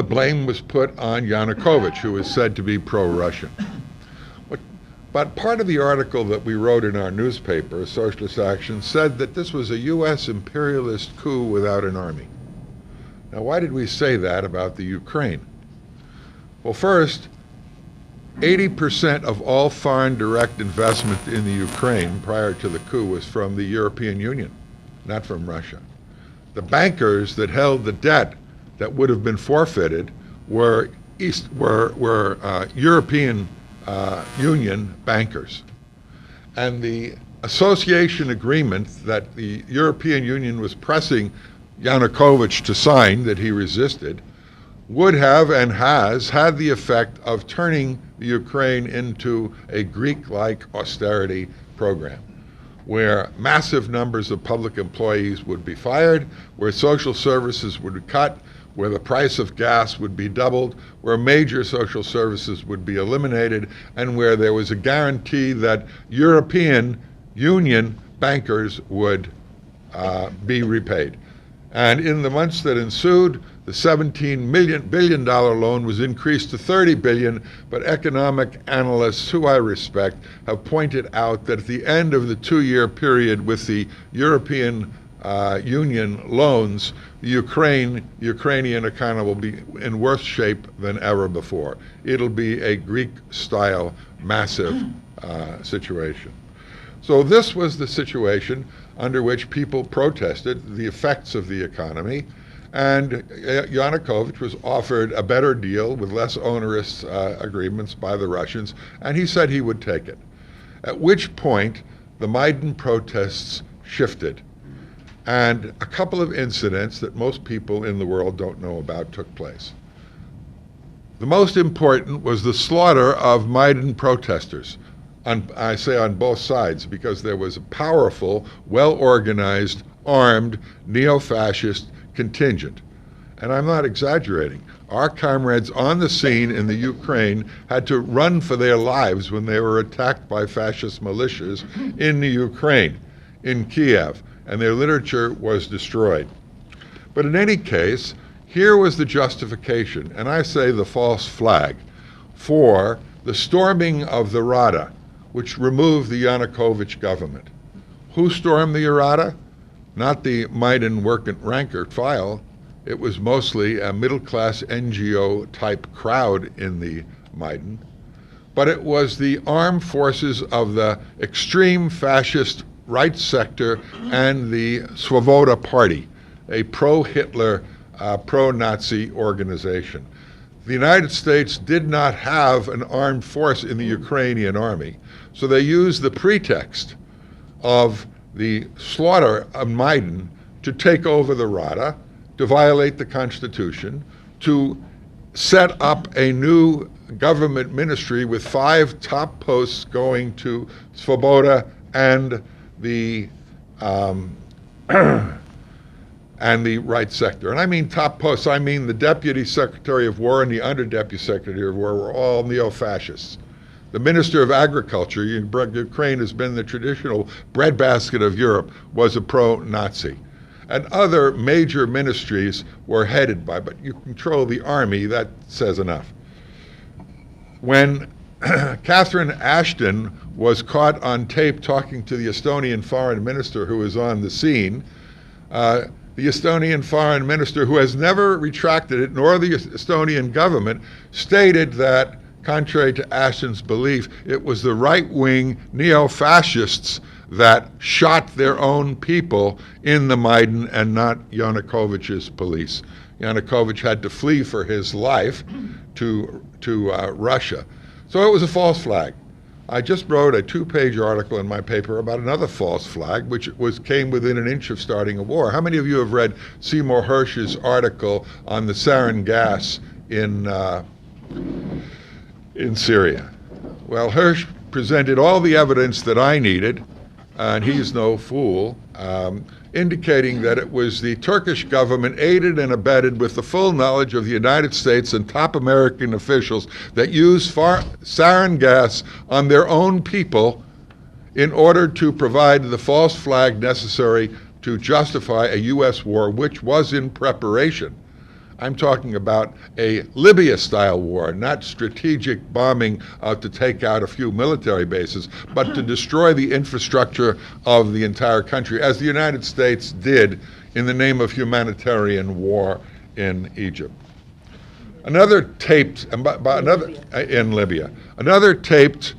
blame was put on Yanukovych, who is said to be pro-Russian. But part of the article that we wrote in our newspaper, Socialist Action, said that this was a U.S. imperialist coup without an army. Now, why did we say that about the Ukraine? Well, first, 80% of all foreign direct investment in the Ukraine prior to the coup was from the European Union, not from Russia. The bankers that held the debt that would have been forfeited were European Union bankers. And the association agreement that the European Union was pressing Yanukovych to sign that he resisted, would have and has had the effect of turning the Ukraine into a Greek-like austerity program, where massive numbers of public employees would be fired, where social services would be cut, where the price of gas would be doubled, where major social services would be eliminated, and where there was a guarantee that European Union bankers would be repaid. And in the months that ensued, the $17 billion loan was increased to $30 billion, but economic analysts who I respect have pointed out that at the end of the 2-year period with the European Union loans, the Ukrainian economy will be in worse shape than ever before. It'll be a Greek-style massive situation. So this was the situation under which people protested the effects of the economy, and Yanukovych was offered a better deal with less onerous agreements by the Russians, and he said he would take it. At which point, the Maidan protests shifted, and a couple of incidents that most people in the world don't know about took place. The most important was the slaughter of Maidan protesters. I say on both sides because there was a powerful, well-organized, armed, neo-fascist contingent. And I'm not exaggerating. Our comrades on the scene in the Ukraine had to run for their lives when they were attacked by fascist militias in the Ukraine, in Kiev, and their literature was destroyed. But in any case, here was the justification, and I say the false flag, for the storming of the Rada, which removed the Yanukovych government. Who stormed the Rada? Not the Maidan rank or file. It was mostly a middle-class NGO-type crowd in the Maidan. But it was the armed forces of the extreme fascist right sector and the Svoboda Party, a pro-Hitler, pro-Nazi organization. The United States did not have an armed force in the Ukrainian army, so they used the pretext of the slaughter of Maidan to take over the Rada, to violate the Constitution, to set up a new government ministry with 5 top posts going to Svoboda and the right sector. And I mean top posts, I mean the Deputy Secretary of War and the Under-Deputy Secretary of War were all neo-fascists. The Minister of Agriculture, Ukraine has been the traditional breadbasket of Europe, was a pro-Nazi. And other major ministries were headed by, but you control the army, that says enough. When Catherine Ashton was caught on tape talking to the Estonian foreign minister who was on the scene, the Estonian foreign minister, who has never retracted it, nor the Estonian government, stated that, contrary to Ashton's belief, it was the right-wing neo-fascists that shot their own people in the Maidan and not Yanukovych's police. Yanukovych had to flee for his life to Russia. So it was a false flag. I just wrote a 2-page article in my paper about another false flag, which came within an inch of starting a war. How many of you have read Seymour Hersh's article on the sarin gas in Syria? Well, Hersh presented all the evidence that I needed, and he's no fool, indicating that it was the Turkish government aided and abetted with the full knowledge of the United States and top American officials that used sarin gas on their own people in order to provide the false flag necessary to justify a U.S. war, which was in preparation. I'm talking about a Libya-style war, not strategic bombing to take out a few military bases, but to destroy the infrastructure of the entire country, as the United States did in the name of humanitarian war in Egypt. Another taped, in Libya, another taped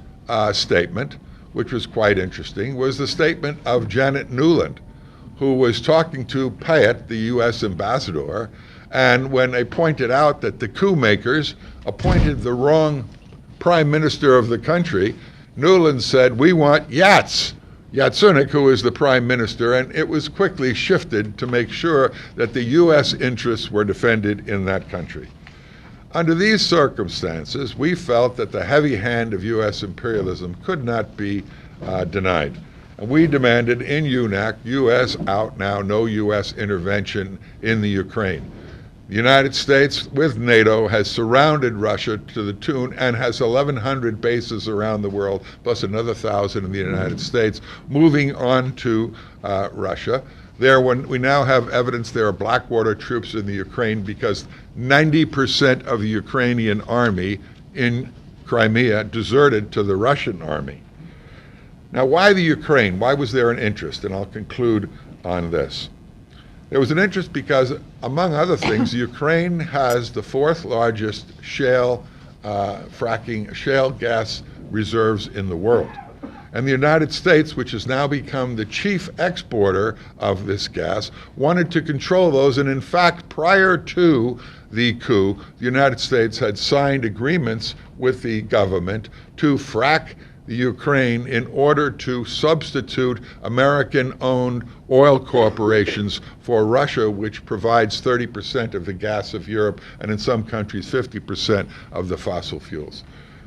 statement, which was quite interesting, was the statement of Janet Newland, who was talking to Payet, the U.S. ambassador, and when they pointed out that the coup makers appointed the wrong prime minister of the country, Newland said, "We want yachts. Yatsenyuk, who was the prime minister, and it was quickly shifted to make sure that the U.S. interests were defended in that country. Under these circumstances, we felt that the heavy hand of U.S. imperialism could not be denied. And we demanded in UNAC, U.S. out now, no U.S. intervention in the Ukraine. The United States, with NATO, has surrounded Russia to the tune and has 1,100 bases around the world, plus another 1,000 in the United States, moving on to Russia. We now have evidence there are Blackwater troops in the Ukraine because 90% of the Ukrainian army in Crimea deserted to the Russian army. Now, why the Ukraine? Why was there an interest? And I'll conclude on this. There was an interest because, among other things, Ukraine has the fourth largest shale gas reserves in the world. And the United States, which has now become the chief exporter of this gas, wanted to control those. And in fact, prior to the coup, the United States had signed agreements with the government to frack the Ukraine in order to substitute American-owned oil corporations for Russia, which provides 30% of the gas of Europe and in some countries 50% of the fossil fuels.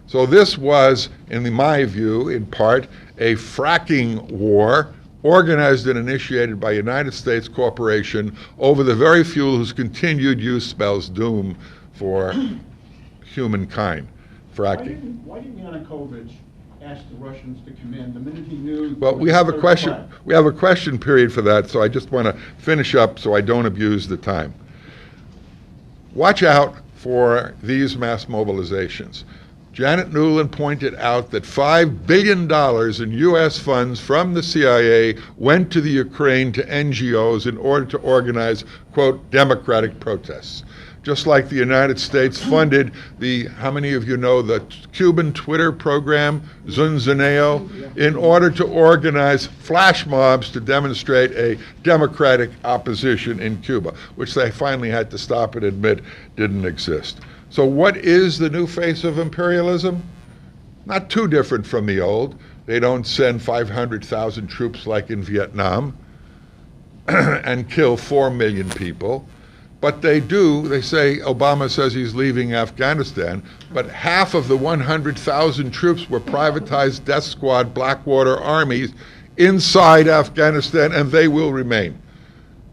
So this was, in my view, in part, a fracking war organized and initiated by United States Corporation over the very fuel whose continued use spells doom for humankind. Fracking. Why didn't Yanukovych ask the Russians to come in the minute he knew? Well, we have a question. We have a question period for that, so I just want to finish up so I don't abuse the time. Watch out for these mass mobilizations. Janet Newland pointed out that $5 billion in U.S. funds from the CIA went to the Ukraine to NGOs in order to organize, quote, democratic protests. Just like the United States funded how many of you know the Cuban Twitter program, Zunzaneo, in order to organize flash mobs to demonstrate a democratic opposition in Cuba, which they finally had to stop and admit didn't exist. So what is the new face of imperialism? Not too different from the old. They don't send 500,000 troops like in Vietnam and kill 4 million people. But they say Obama says he's leaving Afghanistan, but half of the 100,000 troops were privatized death squad Blackwater armies inside Afghanistan, and they will remain.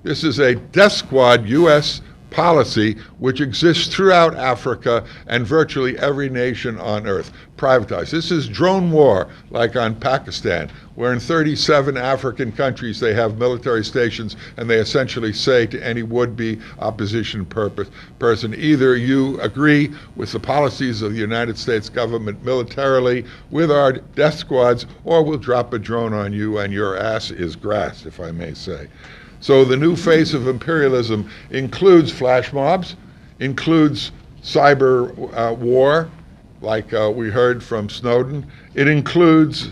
This is a death squad U.S. policy which exists throughout Africa and virtually every nation on earth. Privatized. This is drone war, like on Pakistan, where in 37 African countries they have military stations and they essentially say to any would-be opposition person, either you agree with the policies of the United States government militarily with our death squads, or we'll drop a drone on you and your ass is grass, if I may say. So the new face of imperialism includes flash mobs, includes cyber war, like we heard from Snowden. It includes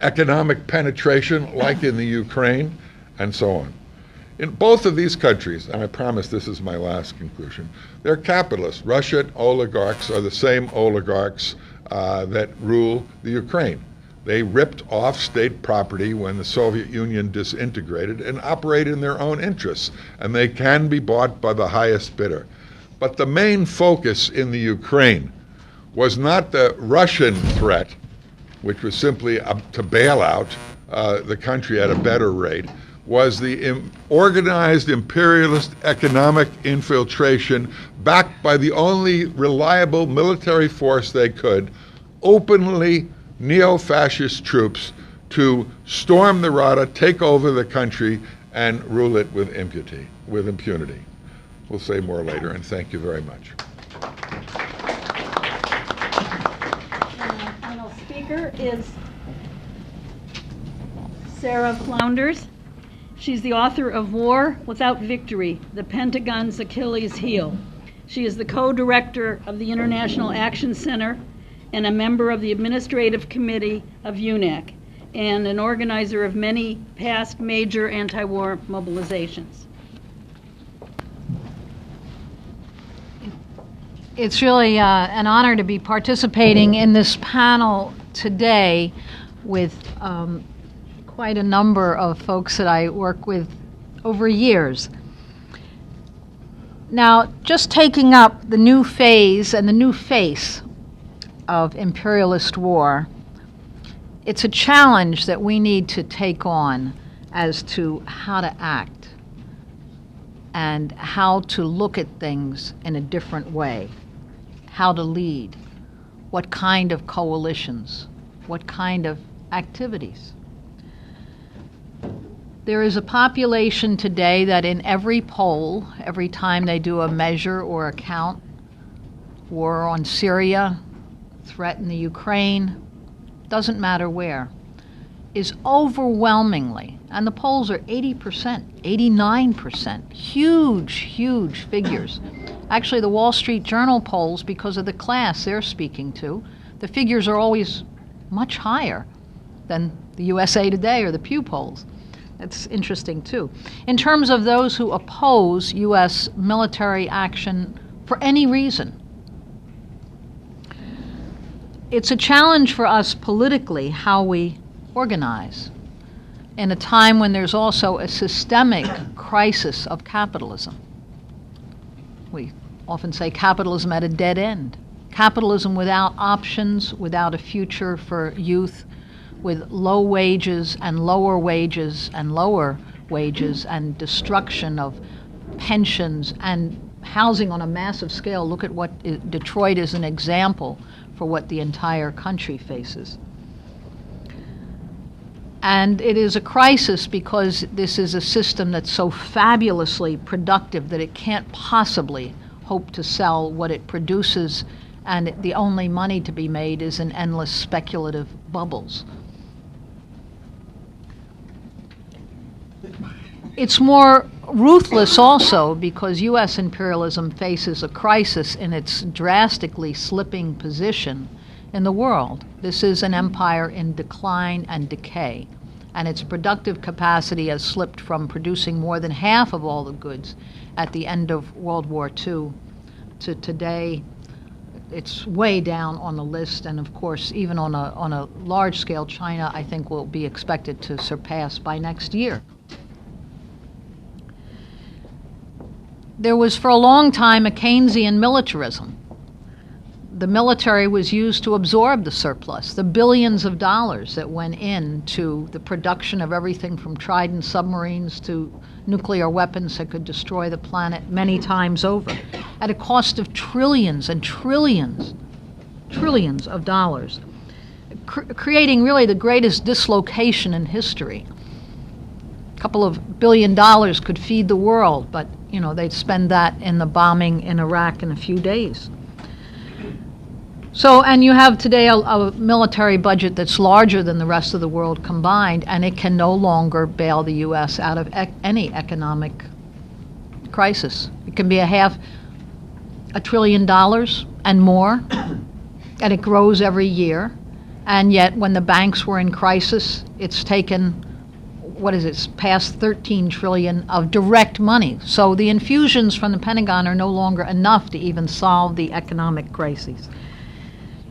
economic penetration, like in the Ukraine, and so on. In both of these countries, and I promise this is my last conclusion, they're capitalists. Russian oligarchs are the same oligarchs that rule the Ukraine. They ripped off state property when the Soviet Union disintegrated and operate in their own interests, and they can be bought by the highest bidder. But the main focus in the Ukraine was not the Russian threat, which was simply to bail out the country at a better rate, was the organized imperialist economic infiltration backed by the only reliable military force they could, openly neo-fascist troops to storm the Rada, take over the country, and rule it with impunity. We'll say more later, and thank you very much. Our final speaker is Sarah Flounders. She's the author of War Without Victory, The Pentagon's Achilles Heel. She is the co-director of the International Action Center and a member of the Administrative Committee of UNAC, and an organizer of many past major anti-war mobilizations. It's really an honor to be participating in this panel today. with quite a number of folks that I work with over years. Now, just taking up the new phase and the new face of imperialist war, it's a challenge that we need to take on as to how to act and how to look at things in a different way, how to lead, what kind of coalitions, what kind of activities. There is a population today that in every poll, every time they do a measure or a count, war on Syria, threat in the Ukraine, doesn't matter where, is overwhelmingly, and the polls are 80%, 89%, huge, huge figures. Actually, the Wall Street Journal polls, because of the class they're speaking to, the figures are always much higher than the USA Today or the Pew polls. That's interesting, too. In terms of those who oppose U.S. military action for any reason, it's a challenge for us politically how we organize in a time when there's also a systemic crisis of capitalism. We often say capitalism at a dead end. Capitalism without options, without a future for youth, with low wages and lower wages and lower wages and destruction of pensions and housing on a massive scale. Look at what Detroit is an example for what the entire country faces. And it is a crisis because this is a system that's so fabulously productive that it can't possibly hope to sell what it produces, and the only money to be made is in endless speculative bubbles. It's more ruthless also because U.S. imperialism faces a crisis in its drastically slipping position in the world. This is an empire in decline and decay, and its productive capacity has slipped from producing more than half of all the goods at the end of World War II to today. It's way down on the list, and of course, even on a large scale, China, I think, will be expected to surpass by next year. There was for a long time a Keynesian militarism. The military was used to absorb the surplus, the billions of dollars that went into the production of everything from Trident submarines to nuclear weapons that could destroy the planet many times over, at a cost of trillions and trillions of dollars, creating really the greatest dislocation in history. A couple of $1 billion could feed the world, but they'd spend that in the bombing in Iraq in a few days. So, and you have today a military budget that's larger than the rest of the world combined, and it can no longer bail the U.S. out of any economic crisis. It can be $500 billion and more, and it grows every year. And yet, when the banks were in crisis, it's taken, past 13 trillion of direct money. So the infusions from the Pentagon are no longer enough to even solve the economic crises.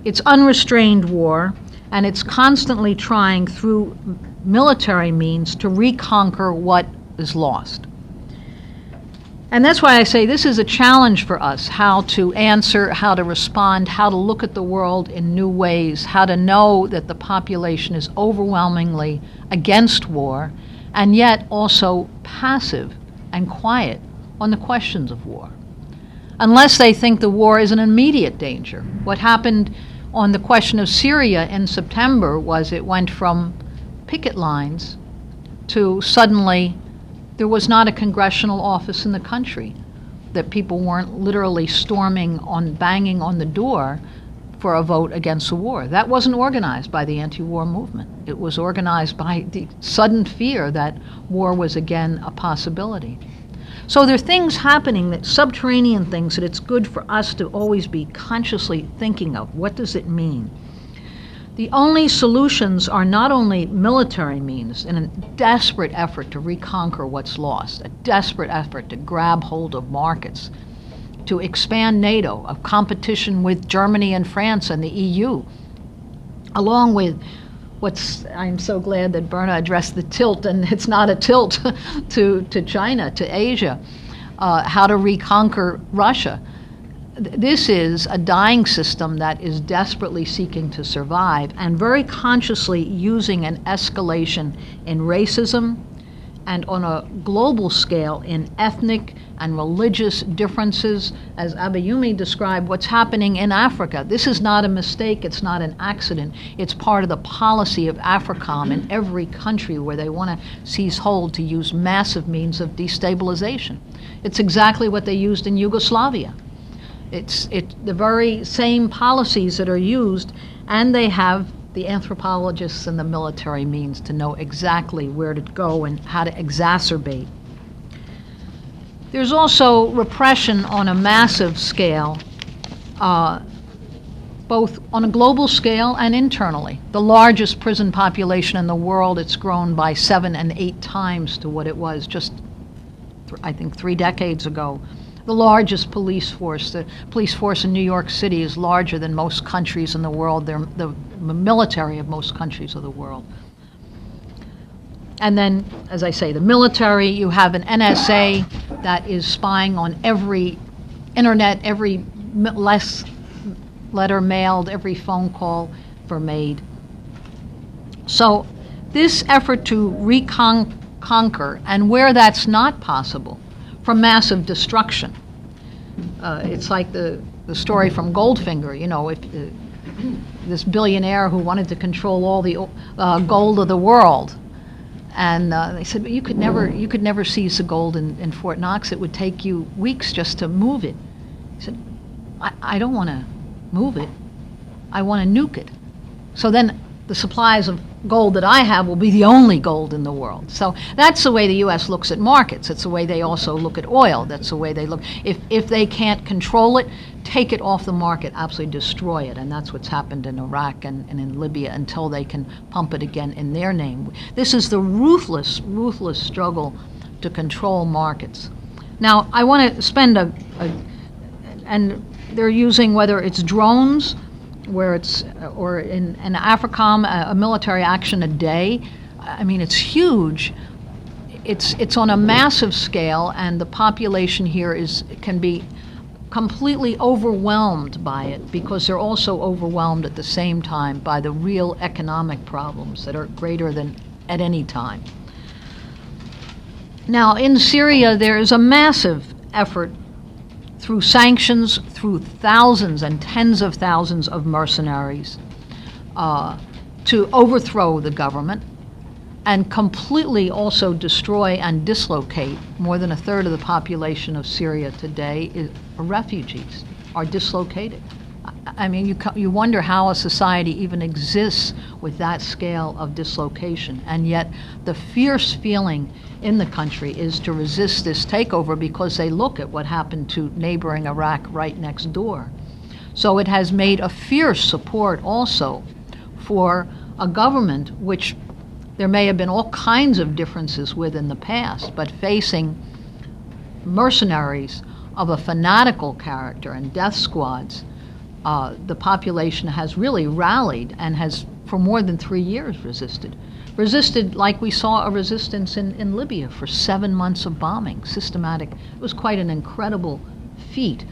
It's unrestrained war, and it's constantly trying through military means to reconquer what is lost. And that's why I say this is a challenge for us, how to answer, how to respond, how to look at the world in new ways, how to know that the population is overwhelmingly against war, and yet also passive and quiet on the questions of war, unless they think the war is an immediate danger. What happened on the question of Syria in September was it went from picket lines to suddenly there was not a congressional office in the country, that people weren't literally banging on the door for a vote against the war. That wasn't organized by the anti-war movement. It was organized by the sudden fear that war was again a possibility. So there are things happening, that subterranean things, that it's good for us to always be consciously thinking of. What does it mean? The only solutions are not only military means in a desperate effort to reconquer what's lost, a desperate effort to grab hold of markets, to expand NATO, a competition with Germany and France and the EU, along with I'm so glad that Berna addressed the tilt, and it's not a tilt to China, to Asia, how to reconquer Russia. This is a dying system that is desperately seeking to survive and very consciously using an escalation in racism and on a global scale in ethnic and religious differences. As Abayumi described, what's happening in Africa. This is not a mistake, it's not an accident. It's part of the policy of AFRICOM in every country where they want to seize hold to use massive means of destabilization. It's exactly what they used in Yugoslavia. It's the very same policies that are used, and they have the anthropologists and the military means to know exactly where to go and how to exacerbate. There's also repression on a massive scale, both on a global scale and internally. The largest prison population in the world, it's grown by 7 and 8 times to what it was just, I think, 3 decades ago. The largest police force, the police force in New York City, is larger than most countries in the world. They're the military of most countries of the world. And then, as I say, the military, you have an NSA that is spying on every internet, every letter mailed, every phone call made. So this effort to reconquer, and where that's not possible, from massive destruction. It's like the story from Goldfinger, you know, if this billionaire who wanted to control all the gold of the world. And they said, but you could never seize the gold in Fort Knox. It would take you weeks just to move it. He said, I don't want to move it. I want to nuke it. So then the supplies of gold that I have will be the only gold in the world. So that's the way the U.S. looks at markets. It's the way they also look at oil. That's the way they look. If they can't control it, take it off the market, absolutely destroy it. And that's what's happened in Iraq and in Libya until they can pump it again in their name. This is the ruthless, ruthless struggle to control markets. Now, I want to spend and they're using, whether it's drones, where it's, or in AFRICOM, a military action a day. I mean, it's huge. It's on a massive scale, and the population here can be completely overwhelmed by it, because they're also overwhelmed at the same time by the real economic problems that are greater than at any time. Now, in Syria, there is a massive effort through sanctions, through thousands and tens of thousands of mercenaries, to overthrow the government and completely also destroy and dislocate. More than a third of the population of Syria today are refugees, are dislocated. I mean, you wonder how a society even exists with that scale of dislocation, and yet the fierce feeling in the country is to resist this takeover, because they look at what happened to neighboring Iraq right next door. So it has made a fierce support also for a government which there may have been all kinds of differences with in the past, but facing mercenaries of a fanatical character and death squads, the population has really rallied and has, for more than 3 years, resisted like we saw a resistance in Libya for 7 months of bombing, systematic. It was quite an incredible feat.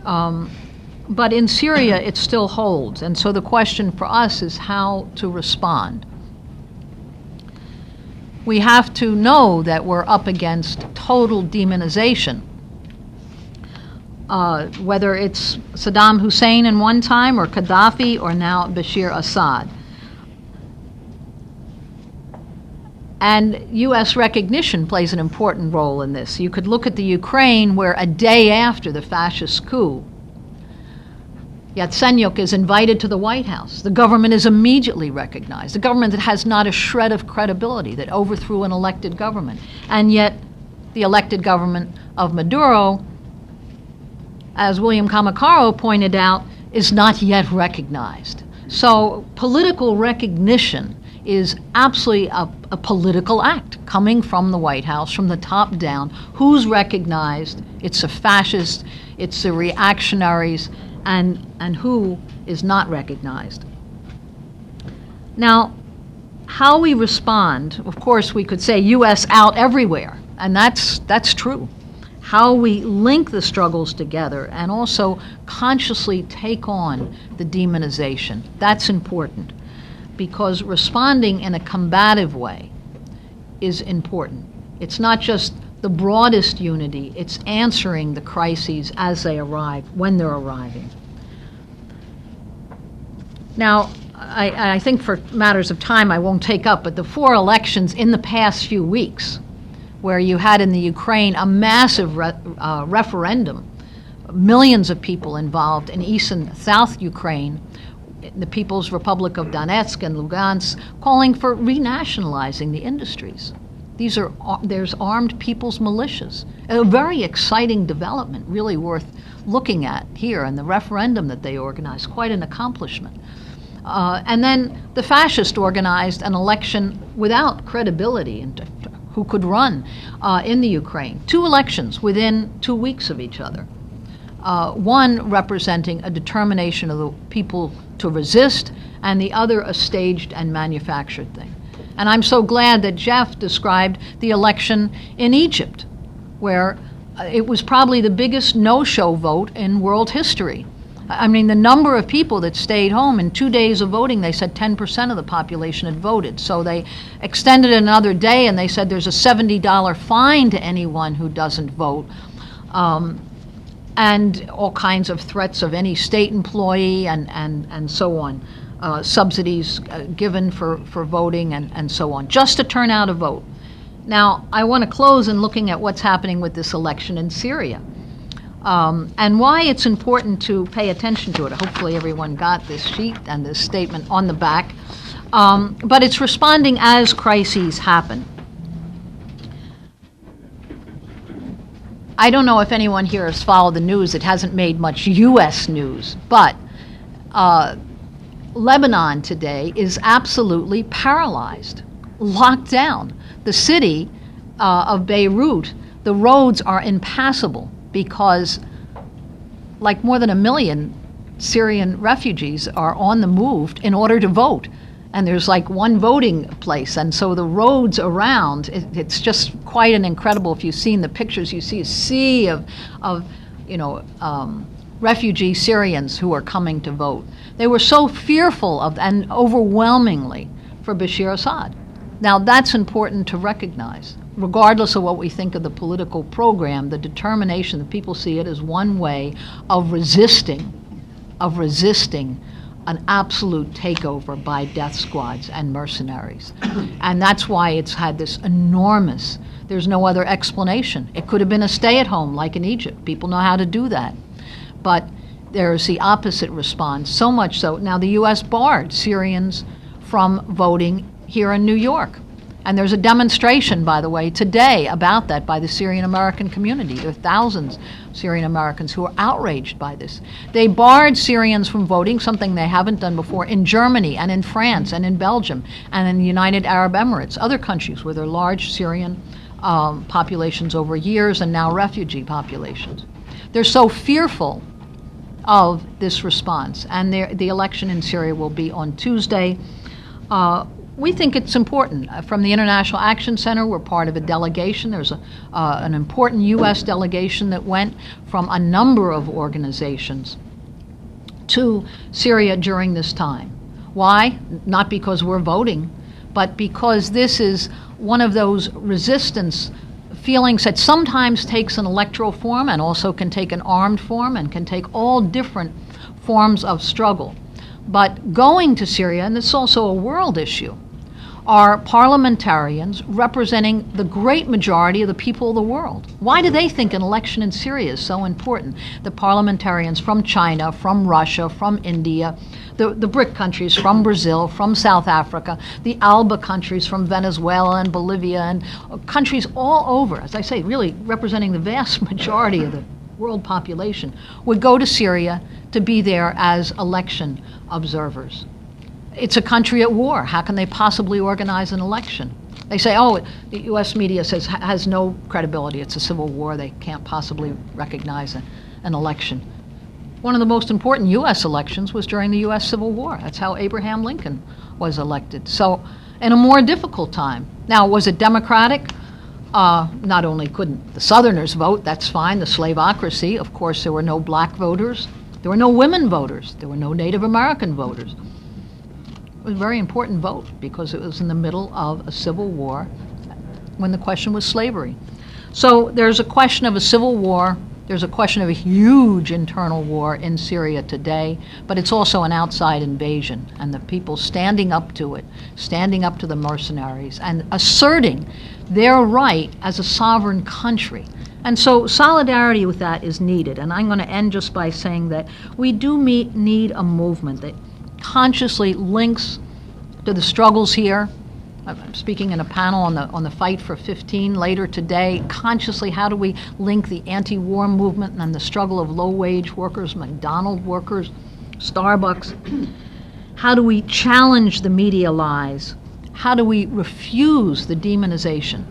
But in Syria, it still holds. And so the question for us is how to respond. We have to know that we're up against total demonization. Whether it's Saddam Hussein in one time, or Gaddafi, or now Bashir Assad. And U.S. recognition plays an important role in this. You could look at the Ukraine, where a day after the fascist coup, Yatsenyuk is invited to the White House. The government is immediately recognized. The government that has not a shred of credibility, that overthrew an elected government. And yet, the elected government of Maduro, as William Kamikaro pointed out, is not yet recognized. So political recognition is absolutely a political act coming from the White House, from the top down. Who's recognized? It's the fascists, it's the reactionaries, and who is not recognized. Now, how we respond, of course, we could say U.S. out everywhere, and that's true. How we link the struggles together and also consciously take on the demonization, that's important, because responding in a combative way is important. It's not just the broadest unity, it's answering the crises as they arrive, when they're arriving. Now, I think for matters of time I won't take up, but the 4 elections in the past few weeks, where you had in the Ukraine a massive referendum, millions of people involved in East and South Ukraine, the People's Republic of Donetsk and Lugansk, calling for renationalizing the industries. There's armed people's militias. A very exciting development, really worth looking at here, and the referendum that they organized, quite an accomplishment. And then the fascists organized an election without credibility and who could run in the Ukraine. 2 elections within 2 weeks of each other. One representing a determination of the people to resist, and the other a staged and manufactured thing. And I'm so glad that Jeff described the election in Egypt, where it was probably the biggest no-show vote in world history. I mean, the number of people that stayed home in 2 days of voting, they said 10% of the population had voted. So they extended it another day, and they said there's a $70 fine to anyone who doesn't vote. And all kinds of threats of any state employee and so on. Subsidies given for voting and so on, just to turn out a vote. Now, I want to close in looking at what's happening with this election in Syria. And why it's important to pay attention to it. Hopefully everyone got this sheet and this statement on the back. But it's responding as crises happen. I don't know if anyone here has followed the news. It hasn't made much U.S. news, but Lebanon today is absolutely paralyzed, locked down. The city of Beirut, the roads are impassable because like more than 1 million Syrian refugees are on the move in order to vote. And there's like one voting place. And so the roads around, it's just quite an incredible, if you've seen the pictures, you see a sea of refugee Syrians who are coming to vote. They were so fearful of, and overwhelmingly, for Bashir Assad. Now that's important to recognize. Regardless of what we think of the political program, the determination that people see it as one way of resisting an absolute takeover by death squads and mercenaries. And that's why it's had this enormous, there's no other explanation. It could have been a stay-at-home like in Egypt. People know how to do that. But there's the opposite response, so much so. Now the U.S. barred Syrians from voting here in New York. And there's a demonstration, by the way, today about that by the Syrian American community. There are thousands of Syrian Americans who are outraged by this. They barred Syrians from voting, something they haven't done before, in Germany and in France and in Belgium and in the United Arab Emirates, other countries where there are large Syrian populations over years and now refugee populations. They're so fearful of this response. And the election in Syria will be on Tuesday. We think it's important. From the International Action Center, we're part of a delegation. There's an important U.S. delegation that went from a number of organizations to Syria during this time. Why? Not because we're voting, but because this is one of those resistance feelings that sometimes takes an electoral form and also can take an armed form and can take all different forms of struggle. But going to Syria, and it's also a world issue, are parliamentarians representing the great majority of the people of the world. Why do they think an election in Syria is so important? The parliamentarians from China, from Russia, from India, the BRIC countries, from Brazil, from South Africa, the ALBA countries from Venezuela and Bolivia, and countries all over, as I say, really representing the vast majority of the world population, would go to Syria to be there as election observers. It's a country at war. How can they possibly organize an election? They say, oh, the U.S. media says has no credibility. It's a civil war. They can't possibly recognize an election. One of the most important U.S. elections was during the U.S. Civil War. That's how Abraham Lincoln was elected. So in a more difficult time. Now, was it democratic? Not only couldn't the Southerners vote, that's fine, the slavocracy, of course there were no black voters, there were no women voters, there were no Native American voters. It was a very important vote because it was in the middle of a civil war when the question was slavery. So there's a question of a civil war, there's a question of a huge internal war in Syria today, but it's also an outside invasion, and the people standing up to it, standing up to the mercenaries, and asserting their right as a sovereign country. And so solidarity with that is needed, and I'm going to end just by saying that we do need a movement that consciously links to the struggles here. I'm speaking in a panel on the fight for 15 later today. Consciously, how do we link the anti-war movement and the struggle of low-wage workers, McDonald's workers, Starbucks? How do we challenge the media lies? How do we refuse the demonization?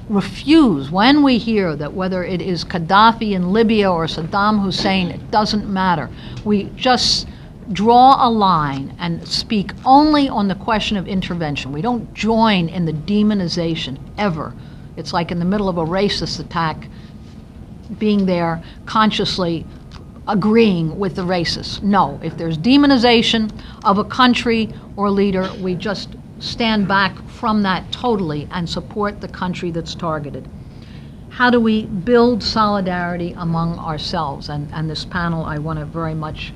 Refuse when we hear that whether it is Gaddafi in Libya or Saddam Hussein, it doesn't matter. We just draw a line and speak only on the question of intervention. We don't join in the demonization ever. It's like in the middle of a racist attack, being there consciously agreeing with the racists. No, if there's demonization of a country or leader, we just stand back from that totally and support the country that's targeted. How do we build solidarity among ourselves? And this panel, I want to very much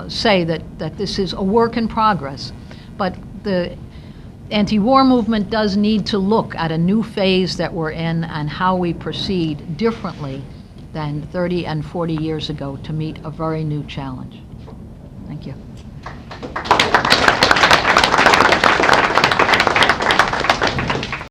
say that this is a work in progress, but the anti-war movement does need to look at a new phase that we're in and how we proceed differently than 30 and 40 years ago to meet a very new challenge. Thank you.